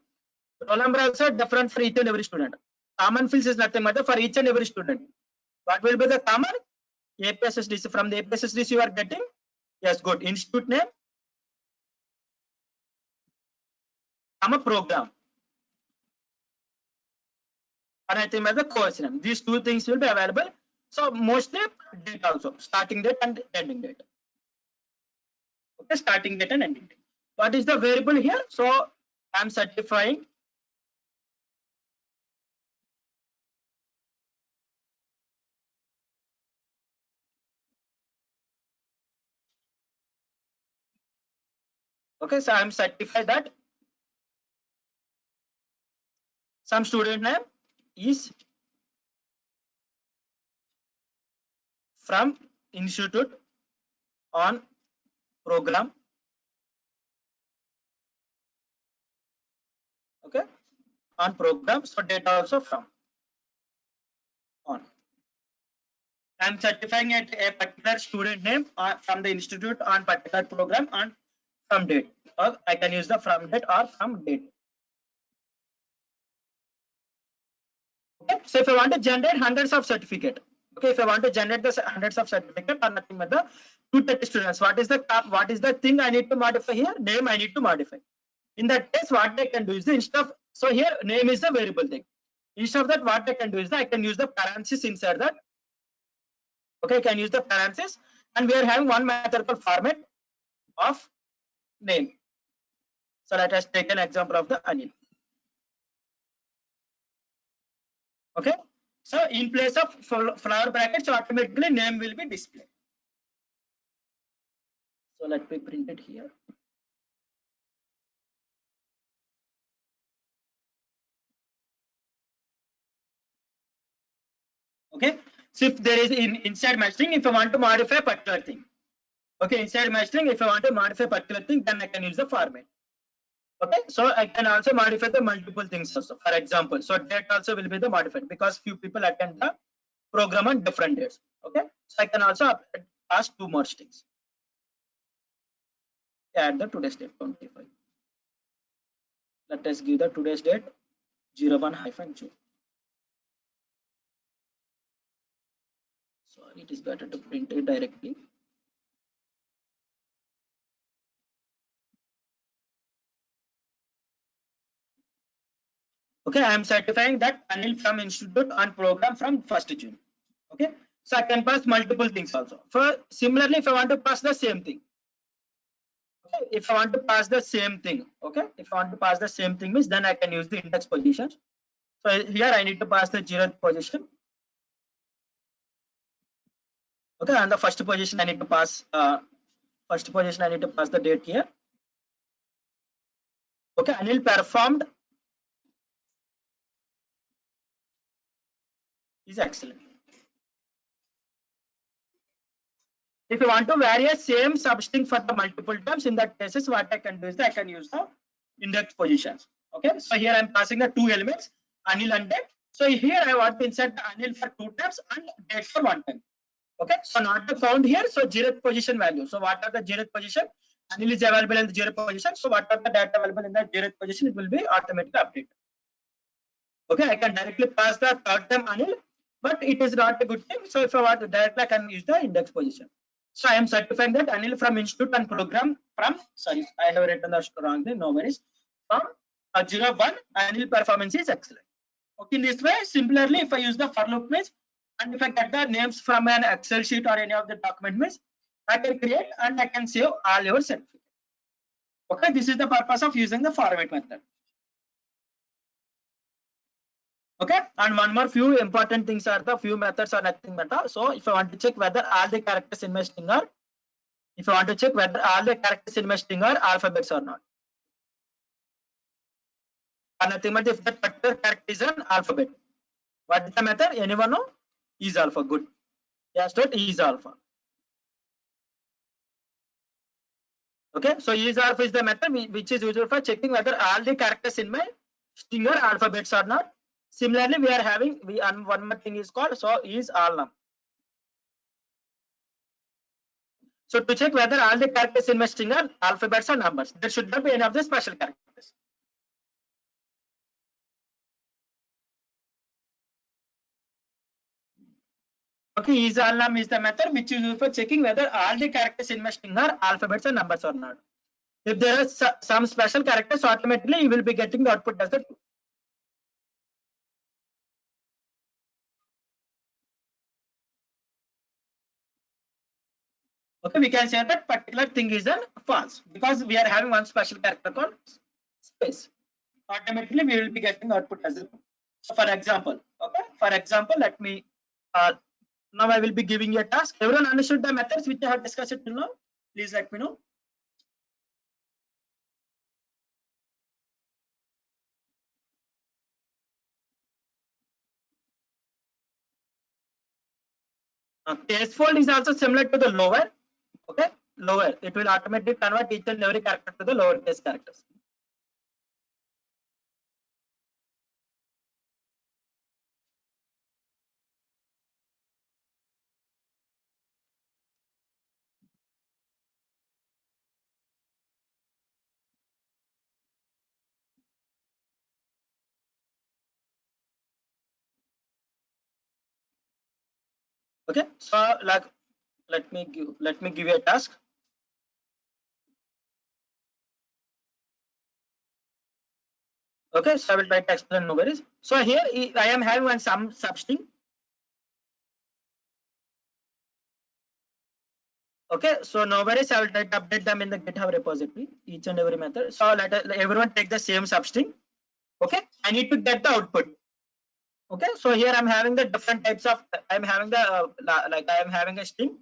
Roll number also different for each and every student. Common fields is nothing but for each and every student. What will be the common? APSSDC. From the APSSDC you are getting? Yes, good. Institute name, a program. And I think as the course name. These two things will be available. So mostly date also. Starting date and ending date. Okay, starting date and ending date. What is the variable here? So I'm certifying. Okay, so I'm certified that some student name is from institute on program. Okay, on program. So data also from on. I'm certifying at a particular student name from the institute on particular program on from date, or I can use the from date or from date. Okay, so if I want to generate hundreds of certificate, okay, if I want to generate the hundreds of certificate or nothing but the 230 students, what is the thing I need to modify here? Name I need to modify. In that case, what I can do is the instead of, so here name is the variable thing. Instead of that, what I can do is that I can use the parenthesis inside that. Okay, I can use the parenthesis, and we are having one method called format of name. So let us take an example of the Anil. Okay, so in place of flower brackets, automatically name will be displayed. So let me print it here. Okay, so if there is inside my string, if I want to modify a particular thing, okay, inside my string, if I want to modify a particular thing, then I can use the format. Okay, so I can also modify the multiple things also. For example, so date also will be the modified because few people attend the program on different dates. Okay, so I can also pass two more strings. Add the today's date 25. Let us give the today's date 01-June. So it is better to print it directly. Okay, I am certifying that Anil from Institute on program from 1st June. Okay, so I can pass multiple things also. For similarly, if I want to pass the same thing, okay, if I want to pass the same thing, okay, if I want to pass the same thing means then I can use the index positions. So here I need to pass the 0th position. Okay, and the first position I need to pass the date here. Okay, Anil performed is excellent. If you want to vary a same substring for the multiple terms, in that cases, what I can do is that I can use the index positions. Okay, so here I'm passing the two elements, Anil and date. So here I want to insert the Anil for two times and date for one time. Okay, so not found here. So 0th position value. So what are the 0th position? Anil is available in the 0th position. So what are the data available in the 0th position? It will be automatically updated. Okay, I can directly pass the third term Anil, but it is not a good thing. So if I want to directly, I can use the index position. So I am certifying that Anil from Institute and program from, sorry, I have written the wrong thing, no worries. From 01, Anil performance is excellent. Okay, in this way, similarly, if I use the for loop means, and if I get the names from an Excel sheet or any of the document means, I can create and I can save all your certificate. Okay, this is the purpose of using the format method. Okay, and one more few important things are the few methods or nothing matter. So if I want to check whether all the characters in my string are, if I want to check whether all the characters in my string are alphabets or not, or nothing matter if that particular character is an alphabet. What is the method? Anyone know? Is alpha. Good. Yes, dot is alpha. Okay, so is alpha is the method which is used for checking whether all the characters in my string are alphabets or not. Similarly, we are having one more thing is called so is all num. So to check whether all the characters in my string are alphabets or numbers, there should not be any of the special characters. Okay, is all num is the method which is used for checking whether all the characters in my string are alphabets or numbers or not. If there are some special characters, automatically you will be getting the output as the true. Okay, we can say that particular thing is a false because we are having one special character called space. Automatically we will be getting output as a true. So for example, okay, for example, let me now I will be giving you a task. Everyone understood the methods which I have discussed till now? Please let me know. Case fold is also similar to the lower. Okay, lower. It will automatically convert each and every character to the lower case characters. Okay, so like let me give you a task. Okay, so I will try to explain, no worries. So here I am having one some substring. Okay, so no worries, I will try to update them in the GitHub repository, each and every method. So let everyone take the same substring. Okay, I need to get the output. Okay, so here I'm having the different types of, I'm having the like I am having a string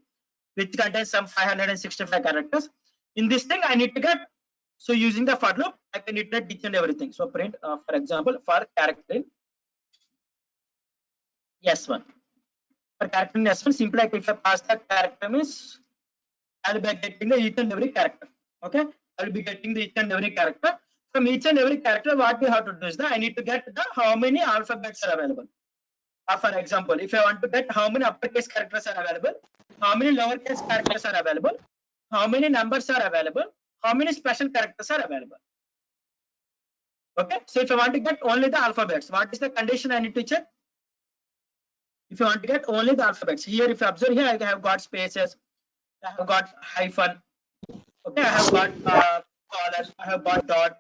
which contains some 565 characters. In this thing, I need to get, so using the for loop, I can iterate each and everything. So print, for example, for character in S1. For character in S1, simply like if I pass the character means I'll be getting the each and every character. Okay, I'll be getting the each and every character. from each and every character, what we have to do is that I need to get the how many alphabets are available. For example, if I want to get how many uppercase characters are available, how many lowercase characters are available, how many numbers are available, how many special characters are available. Okay, so if I want to get only the alphabets, what is the condition I need to check? If you want to get only the alphabets, here if you observe here, I have got spaces, I have got hyphen, okay, I have got colon, I have got dot,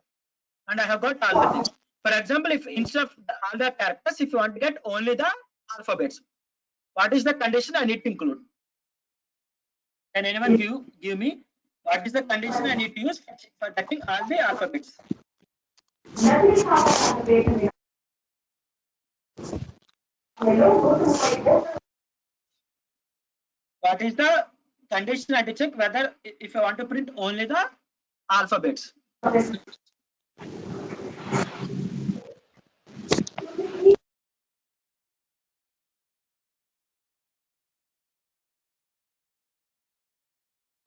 and I have got all the things. For example, if instead of all the characters, if you want to get only the alphabets, what is the condition I need to include? Can anyone give me what is the condition I need to use for getting all the alphabets? What is the condition I need to check whether if I want to print only the alphabets?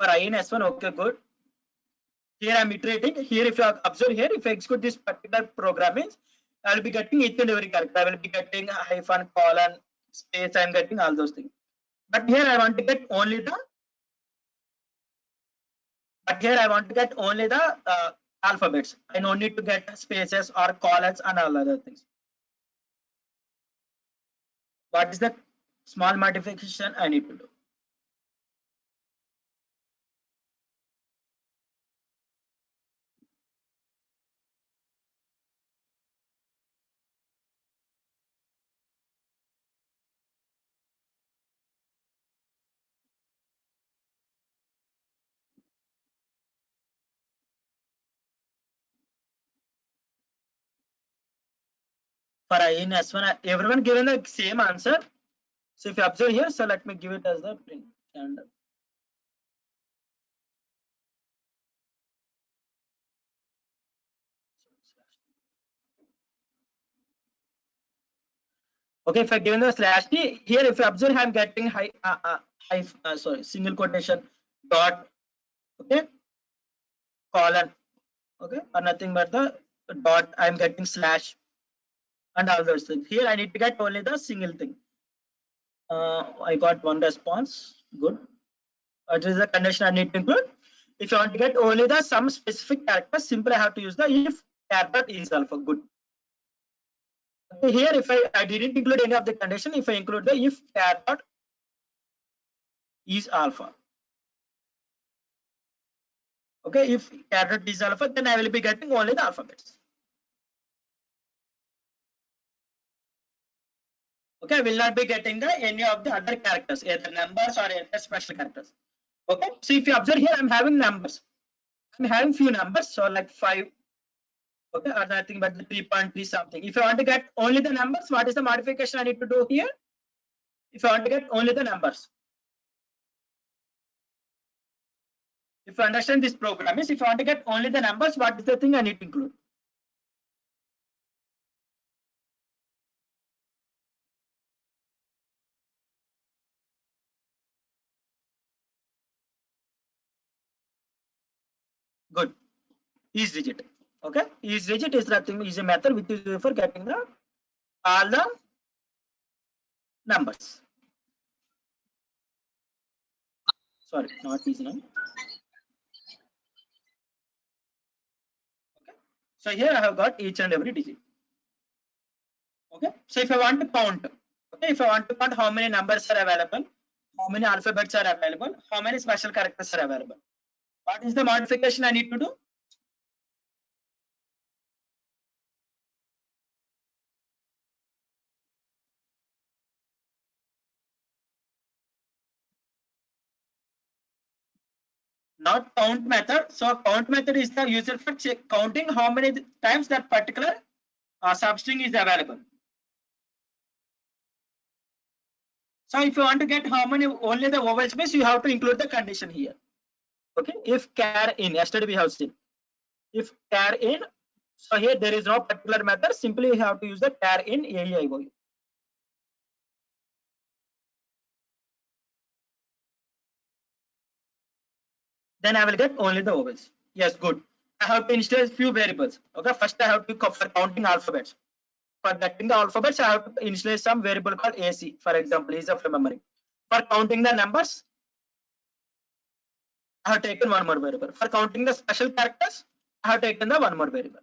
For I in S1, okay, good. Here I'm iterating. Here, if you observe here, if I execute this particular program, means I will be getting each and every character. I will be getting hyphen, colon, space. I'm getting all those things. But here I want to get only the. But here I want to get only the alphabets. I don't need to get spaces or colons and all other things. What is the small modification I need to do? For I in S1, everyone given the same answer. So if you observe here, so let me give it as the print and okay, if I given the slash t here, if you observe, I'm getting sorry, single quotation dot, okay, colon, okay, or nothing but the dot. I'm getting slash and all those things. Here I need to get only the single thing. I got one response. Good. What is the condition I need to include? If you want to get only the some specific character, simply I have to use the if character is alpha. Good. Okay, here if I didn't include any of the condition, if I include the if character is alpha. Okay, if character is alpha, then I will be getting only the alphabets. Okay, I will not be getting the any of the other characters, either numbers or either special characters. Okay, so if you observe here, I'm having numbers. I'm having few numbers, so like 5, okay, or nothing but the 3.3 something. If I want to get only the numbers, what is the modification I need to do here? If I want to get only the numbers, if you understand this program is, if I want to get only the numbers, what is the thing I need to include? Good. Is digit. Okay, is digit is the thing, is a method which is used for getting the all the numbers. Sorry, not easy now. Okay, so here I have got each and every digit. Okay, so if I want to count, okay, if I want to count how many numbers are available, how many alphabets are available, how many special characters are available, what is the modification I need to do? Not count method. So count method is the user for counting how many times that particular substring is available. So if you want to get how many only the vowel space, you have to include the condition here. Okay, if char in, yesterday we have seen, if char in, so here there is no particular method, simply you have to use the char in AEIO. Then I will get only the vowels. Yes, good. I have to initialize few variables. Okay, first I have to for counting alphabets. For getting the alphabets, I have to initialize some variable called AC, for example, ease of remembering. For counting the numbers, I have taken one more variable. For counting the special characters, I have taken the one more variable.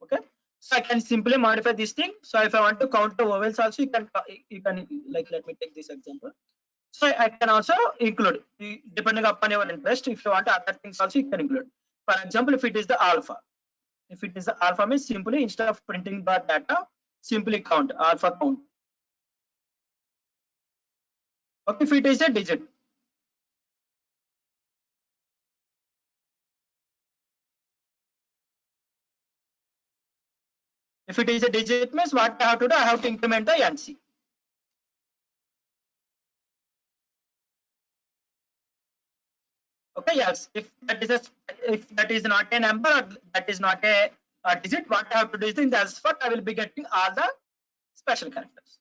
Okay, so I can simply modify this thing. So if I want to count the vowels also, you can like, let me take this example. So I can also include, depending upon your interest. If you want other things also, you can include. For example, if it is the alpha, if it is the alpha means simply instead of printing the data, simply count alpha count. Okay, if it is a digit, if it is a digit means what I have to do, I have to increment the NC. Okay, yes, if that is not a number or that is not a digit, what I have to do is in the else part I will be getting all the special characters.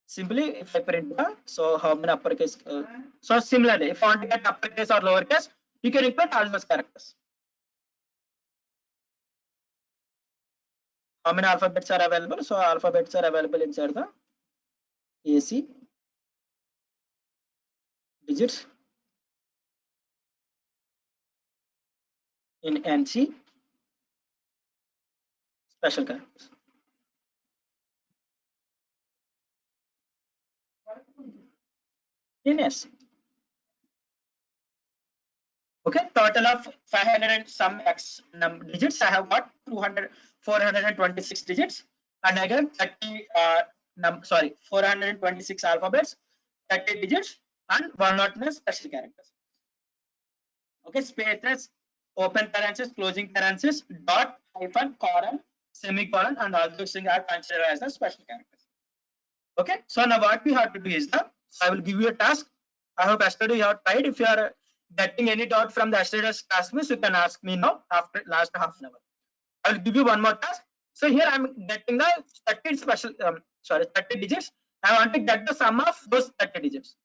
Simply if I print so how many uppercase, so similarly if I want to get uppercase or lowercase, you can include all those characters. How many alphabets are available? So alphabets are available inside the AC digits, in NC special characters. In SC. Okay, total of 500 and some x digits. I have got 426 digits, and I get 30 426 alphabets, 30 digits, and 109 special characters. Okay, spaces, open parentheses, closing parentheses, dot, hyphen, colon, semicolon, and all those things are considered as the special characters. Okay, so now what we have to do is that I will give you a task. I hope yesterday you have tried. If you are getting any doubt from the yesterday's task, you can ask me now after last half an hour. I will give you one more task. So here I am getting the 30 special 30 digits. I want to get the sum of those 30 digits.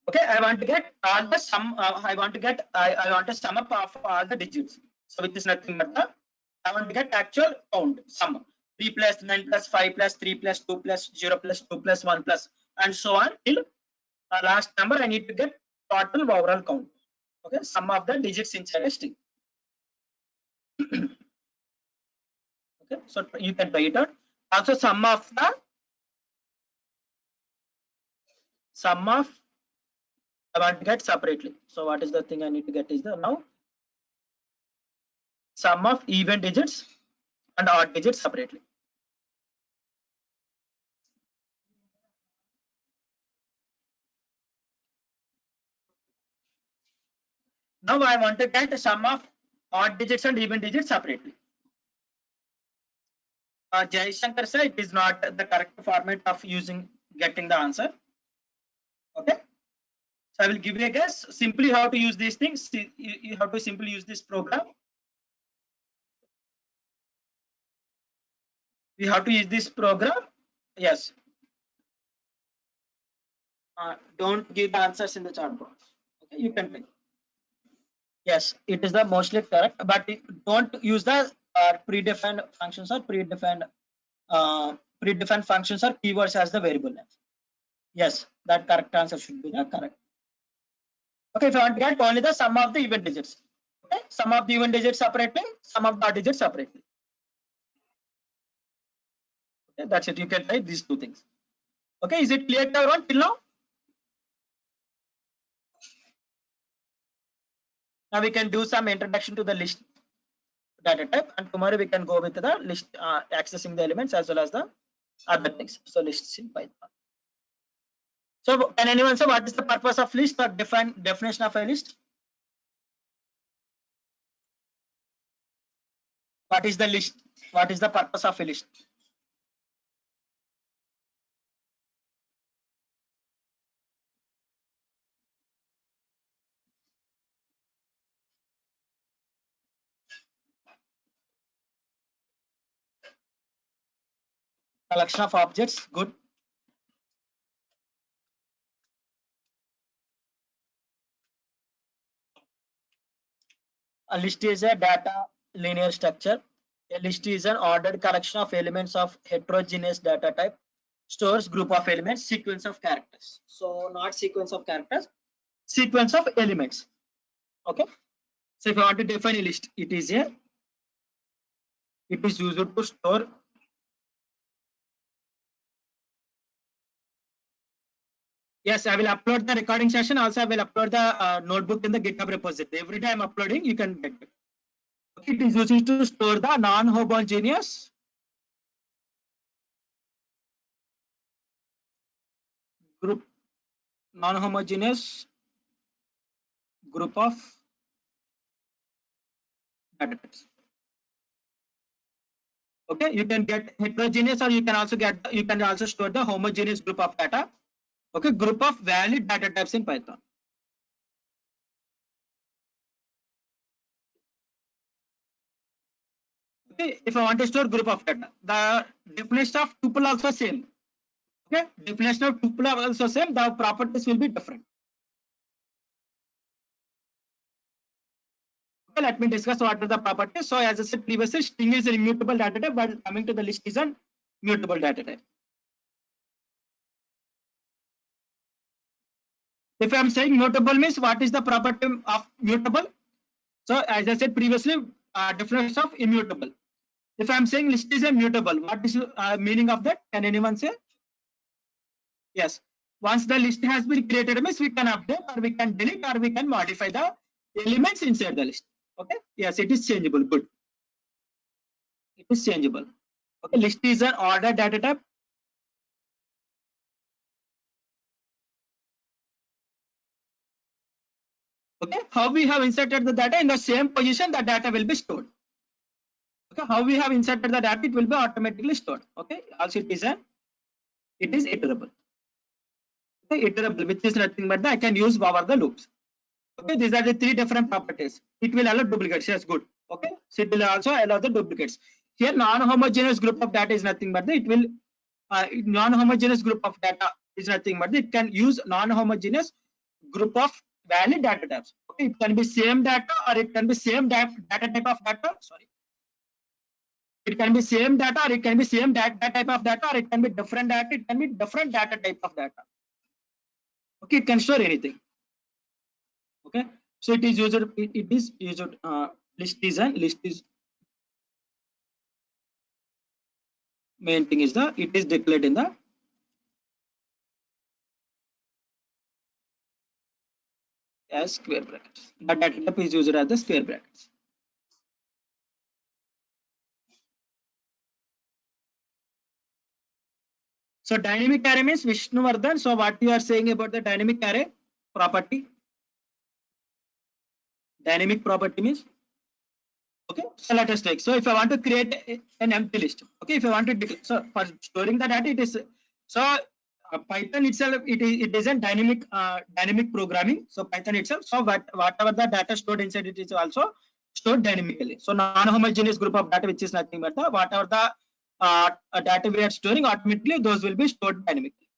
Okay, I want to get all the sum. I want to sum up of all the digits. So which is nothing but the, I want to get actual count sum. 3 plus 9 plus 5 plus 3 plus 2 plus 0 plus 2 plus 1 plus and so on till last number. I need to get total overall count. Okay, sum of the digits inside a string. Okay, so you can write it out. Also sum of I want to get separately. So what is the thing I need to get is the now sum of even digits and odd digits separately. Now I want to get the sum of odd digits and even digits separately. Jai Shankar said it is not the correct format of getting the answer. Okay, so I will give you a guess. Simply how to use these things. You have to simply use this program. We have to use this program. Yes. Don't give the answers in the chat box. Okay, you can take. Yes, it is the mostly correct, but don't use the predefined functions or predefined functions or keywords as the variable names. Yes, that correct answer should be the correct. Okay, if I want to get only the sum of the even digits. Okay, sum of the even digits separately, sum of the odd digits separately. Okay, that's it. You can try these two things. Okay, is it clear to everyone till now? Now we can do some introduction to the list data type, and tomorrow we can go with the list accessing the elements as well as the other things. So lists in Python. So can anyone say what is the purpose of list or definition of a list? What is the list? What is the purpose of a list? collection of objects. Good. A list is a data linear structure. A list is an ordered collection of elements of heterogeneous data type. Stores group of elements, sequence of characters. So not sequence of characters, sequence of elements. Okay. So if I want to define a list, it is used to store. Yes, I will upload the recording session. Also, I will upload the notebook in the GitHub repository. Every time uploading, you can get it. Okay, it is used to store the non-homogeneous group, non-homogeneous group of data types. Okay, you can get heterogeneous, or you can also store the homogeneous group of data. Okay, group of valid data types in Python. Okay, if I want to store group of data, the definition of tuple also same. Okay, definition of tuple are also same. The properties will be different. Okay, let me discuss what are the properties. So as I said previously, string is an immutable data type, but coming to the list is an mutable data type. If I am saying mutable means what is the property of mutable? So as I said previously, difference of immutable. If I am saying list is a mutable, what is meaning of that? Can anyone say? Yes. Once the list has been created, means we can update, or we can delete, or we can modify the elements inside the list. Okay. Yes, it is changeable. Good. It is changeable. Okay. List is an ordered data type. Okay. How we have inserted the data in the same position, the data will be stored. Okay. How we have inserted the data, it will be automatically stored. Okay. Also, it is iterable. Okay. Iterable, which is nothing but I can use over the loops. Okay. These are the three different properties. It will allow duplicates. Yes, good. Okay. So it will also allow the duplicates. Here, non-homogeneous group of data is nothing but it will non-homogeneous group of data is nothing but it can use non-homogeneous group of valid data types. Okay, it can be same data, or it can be same data type of data. Sorry, it can be same data, or it can be same data type of data, or it can be different data. It can be different data type of data. Okay, it can store anything. Okay, so it is used. It is used. List is main thing is it is declared in the as square brackets. The data type is used as the square brackets. So dynamic array means Vishnuvardhan. So what you are saying about the dynamic array property? Dynamic property means, okay. So let us take. So if I want to create an empty list, okay. If I want to declare, so for storing the data, it is so Python itself. It is a dynamic programming. So Python itself. So whatever the data stored inside it is also stored dynamically. So non-homogeneous group of data, which is nothing but whatever the data we are storing, automatically those will be stored dynamically.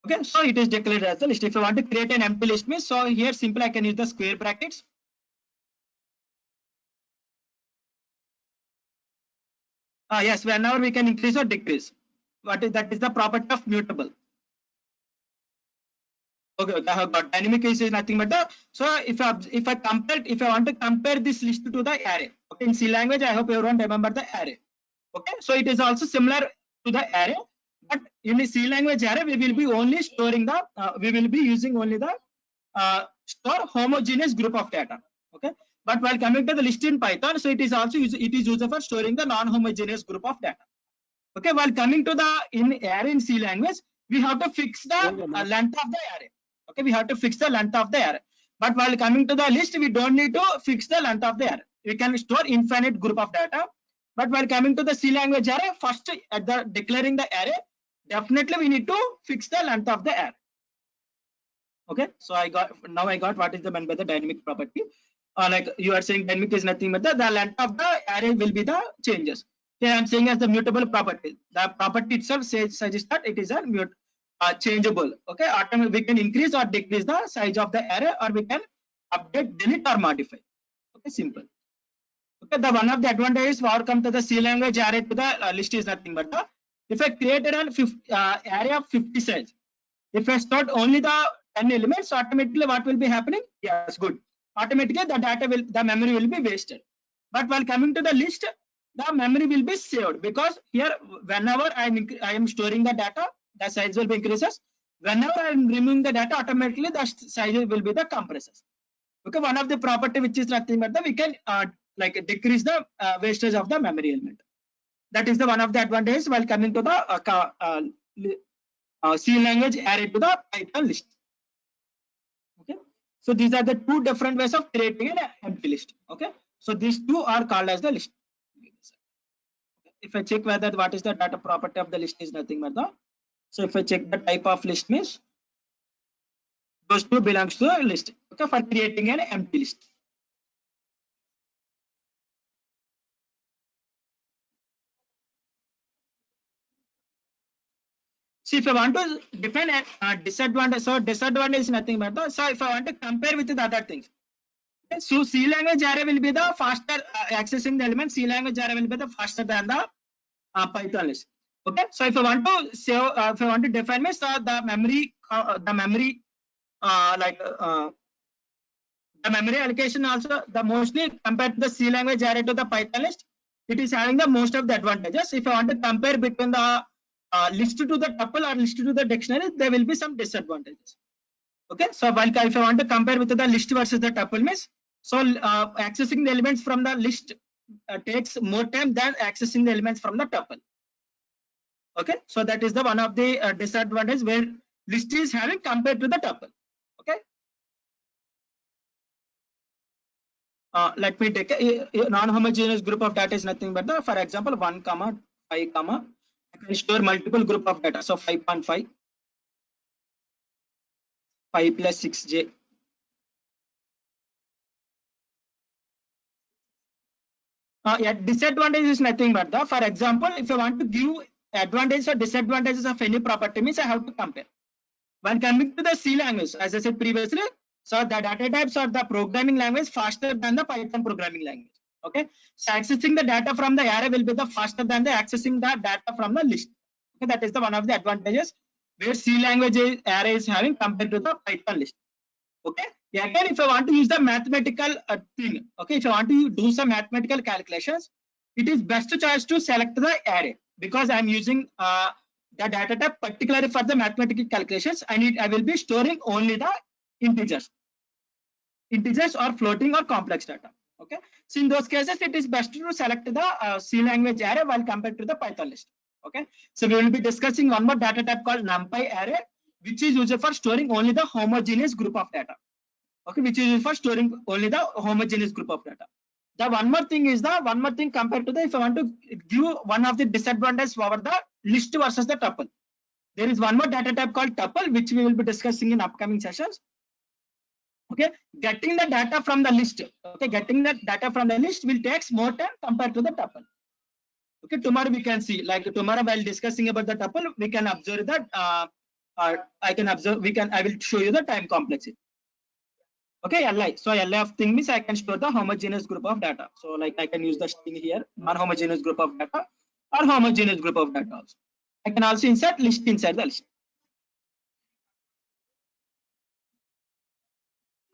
Okay, so it is declared as the list. If I want to create an empty list means, so here simply I can use the square brackets. Yes, whenever we can increase or decrease. That is the property of mutable. Okay, I have got dynamic is nothing but so if I want to compare this list to the array. Okay, in C language, I hope everyone remember the array. Okay, so it is also similar to the array, but in the C language array, we will be only storing the we will be using only the store homogeneous group of data. Okay, but while coming to the list in Python, so it is also used for storing the non-homogeneous group of data. Okay, while coming to the array in C language, we have to fix the length of the array. Okay, we have to fix the length of the array. But while coming to the list, we don't need to fix the length of the array. We can store infinite group of data. But while coming to the C language array, first at the declaring the array, definitely we need to fix the length of the array. Okay, so I got what is the meant by the dynamic property. Like you are saying, dynamic is nothing but the length of the array will be the changes. Here I'm saying as the mutable property. The property itself suggests that it is a changeable. Okay, we can increase or decrease the size of the array, or we can update, delete, or modify. Okay, simple. Okay, the one of the advantages for come to the C language array to the list is nothing but the, if I created an array of 50 size, if I start only the 10 elements, automatically what will be happening? Yes, good. Automatically the memory will be wasted. But while coming to the list, the memory will be saved, because here whenever I am storing the data, the size will be increases. Whenever I am removing the data, automatically the size will be the compresses. Okay, one of the property which is nothing but the we can like decrease the wastage of the memory element. That is the one of the advantages while coming to the C language array to the Python list. Okay, so these are the two different ways of creating an empty list. Okay, so these two are called as the list. If I check whether what is the data property of the list is nothing but the, so if I check the type of list means those two belongs to a list. Okay, for creating an empty list. So if I want to define a disadvantage, so disadvantage is nothing but the, so if I want to compare with the other things, okay, so C language array will be the faster accessing the element. C language array will be the faster than the Python list. Okay, so if I want to save, if I want to define this, the memory the memory allocation also the mostly compared to the C language array to the Python list, it is having the most of the advantages. If I want to compare between the list to the tuple or list to the dictionary, there will be some disadvantages. Okay, so while if I want to compare with the list versus the tuple means, so accessing the elements from the list takes more time than accessing the elements from the tuple. Okay, so that is the one of the disadvantages where list is having compared to the tuple. Okay, let me take a non-homogeneous group of data is nothing but the, for example, 1 comma 5 comma, I can store multiple group of data. So 5.5, 5 plus 6j. Yeah, disadvantage is nothing but the, for example, if I want to give advantages or disadvantages of any property means I have to compare. When coming to the C language, as I said previously, so the data types are the programming language faster than the Python programming language. Okay, so accessing the data from the array will be the faster than the accessing the data from the list. Okay, that is the one of the advantages where C language array is having compared to the Python list. Okay, again, if I want to use the mathematical thing, okay, if I want to do some mathematical calculations, it is best choice to select the array, because I am using the data type particularly for the mathematical calculations. I will be storing only the integers or floating or complex data. Okay, so in those cases it is best to select the C language array while compared to the Python list. Okay, so we will be discussing one more data type called NumPy array, which is used for storing only the homogeneous group of data. Okay, which is used for storing only the homogeneous group of data. The one more thing compared to the, if I want to give one of the disadvantages over the list versus the tuple, there is one more data type called tuple, which we will be discussing in upcoming sessions. Okay, getting the data from the list, okay, getting the data from the list will takes more time compared to the tuple. Okay, tomorrow we can see, like tomorrow while discussing about the tuple, we can observe that I will show you the time complexity. Okay, LI. So LI of thing means I can store the homogeneous group of data. So like I can use the string here, non-homogeneous group of data or homogeneous group of data also. I can also insert list inside the list.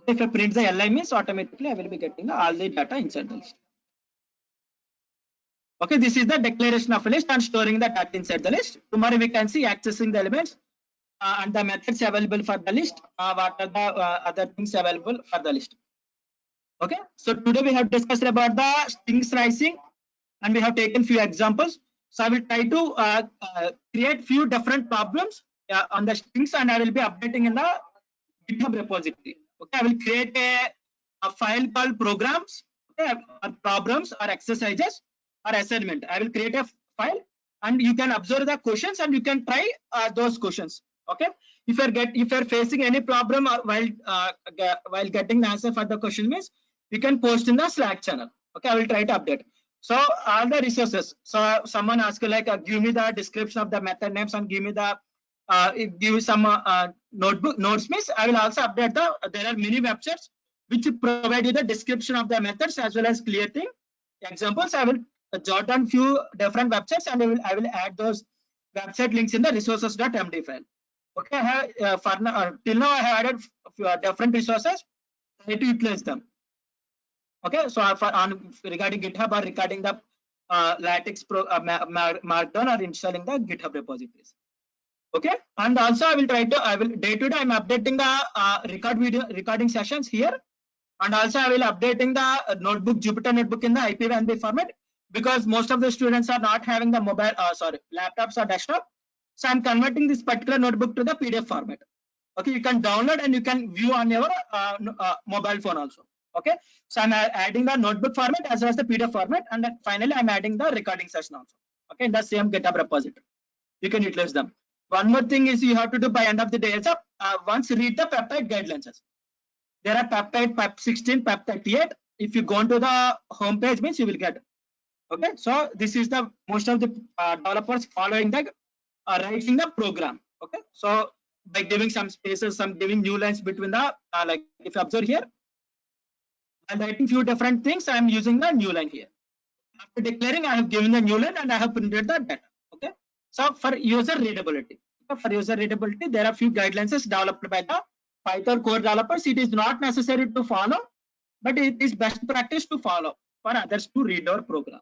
If I print the LI means automatically I will be getting all the data inside the list. Okay, this is the declaration of a list and storing the data inside the list. Tomorrow we can see accessing the elements and the methods available for the list. What are the other things available for the list? Okay, so today we have discussed about the string slicing and we have taken few examples. So I will try to create few different problems on the strings and I will be updating in the GitHub repository. Okay, I will create a file called programs, okay, or problems or exercises or assignment. I will create a file and you can observe the questions and you can try those questions. Okay, if you're facing any problem while getting the answer for the question means you can post in the Slack channel. Okay, I will try to update. So all the resources. So someone asked like, give me the description of the method names and give me the give some notebook notes. Means I will also update the. There are many websites which provide you the description of the methods as well as clear thing. Examples. I will jot down few different websites and I will add those website links in the resources.md file. Okay. I have, for now, till now I have added different resources. Try to utilize them. Okay, so on regarding GitHub or regarding the LaTeX Markdown or installing the GitHub repositories. Okay, and also I will day to day I'm updating the recording sessions here, and also I will updating the notebook Jupyter notebook in the IPv4 format, because most of the students are not having the mobile laptops or desktop, so I'm converting this particular notebook to the PDF format. Okay, you can download and you can view on your mobile phone also. Okay, so I'm adding the notebook format as well as the PDF format, and then finally I'm adding the recording session also. Okay, in the same GitHub repository, you can utilize them. One more thing is you have to do by end of the day is once read the peptide guidelines. There are peptide PEP 16, PEP 38. If you go into the home page, means you will get. Okay, so this is the most of the developers following the writing the program. Okay, so by giving some spaces, some giving new lines between the like if you observe here, I'm writing few different things. I'm using the new line here. After declaring, I have given the new line and I have printed the data. Okay. So for user readability, there are few guidelines developed by the Python core developers. It is not necessary to follow, but it is best practice to follow for others to read our program.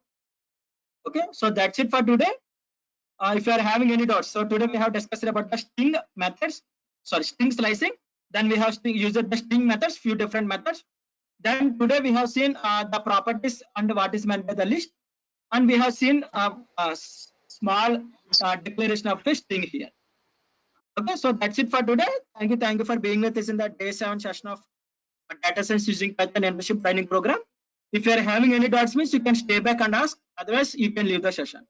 Okay. So that's it for today. If you are having any doubts, so today we have discussed about the string methods, string slicing. Then we have used the string methods, few different methods. Then today we have seen the properties and what is meant by the list, and we have seen a small declaration of the string here. Okay, so that's it for today. Thank you for being with us in the day 7 session of data science using Python internship training program. If you are having any doubts, means you can stay back and ask. Otherwise, you can leave the session.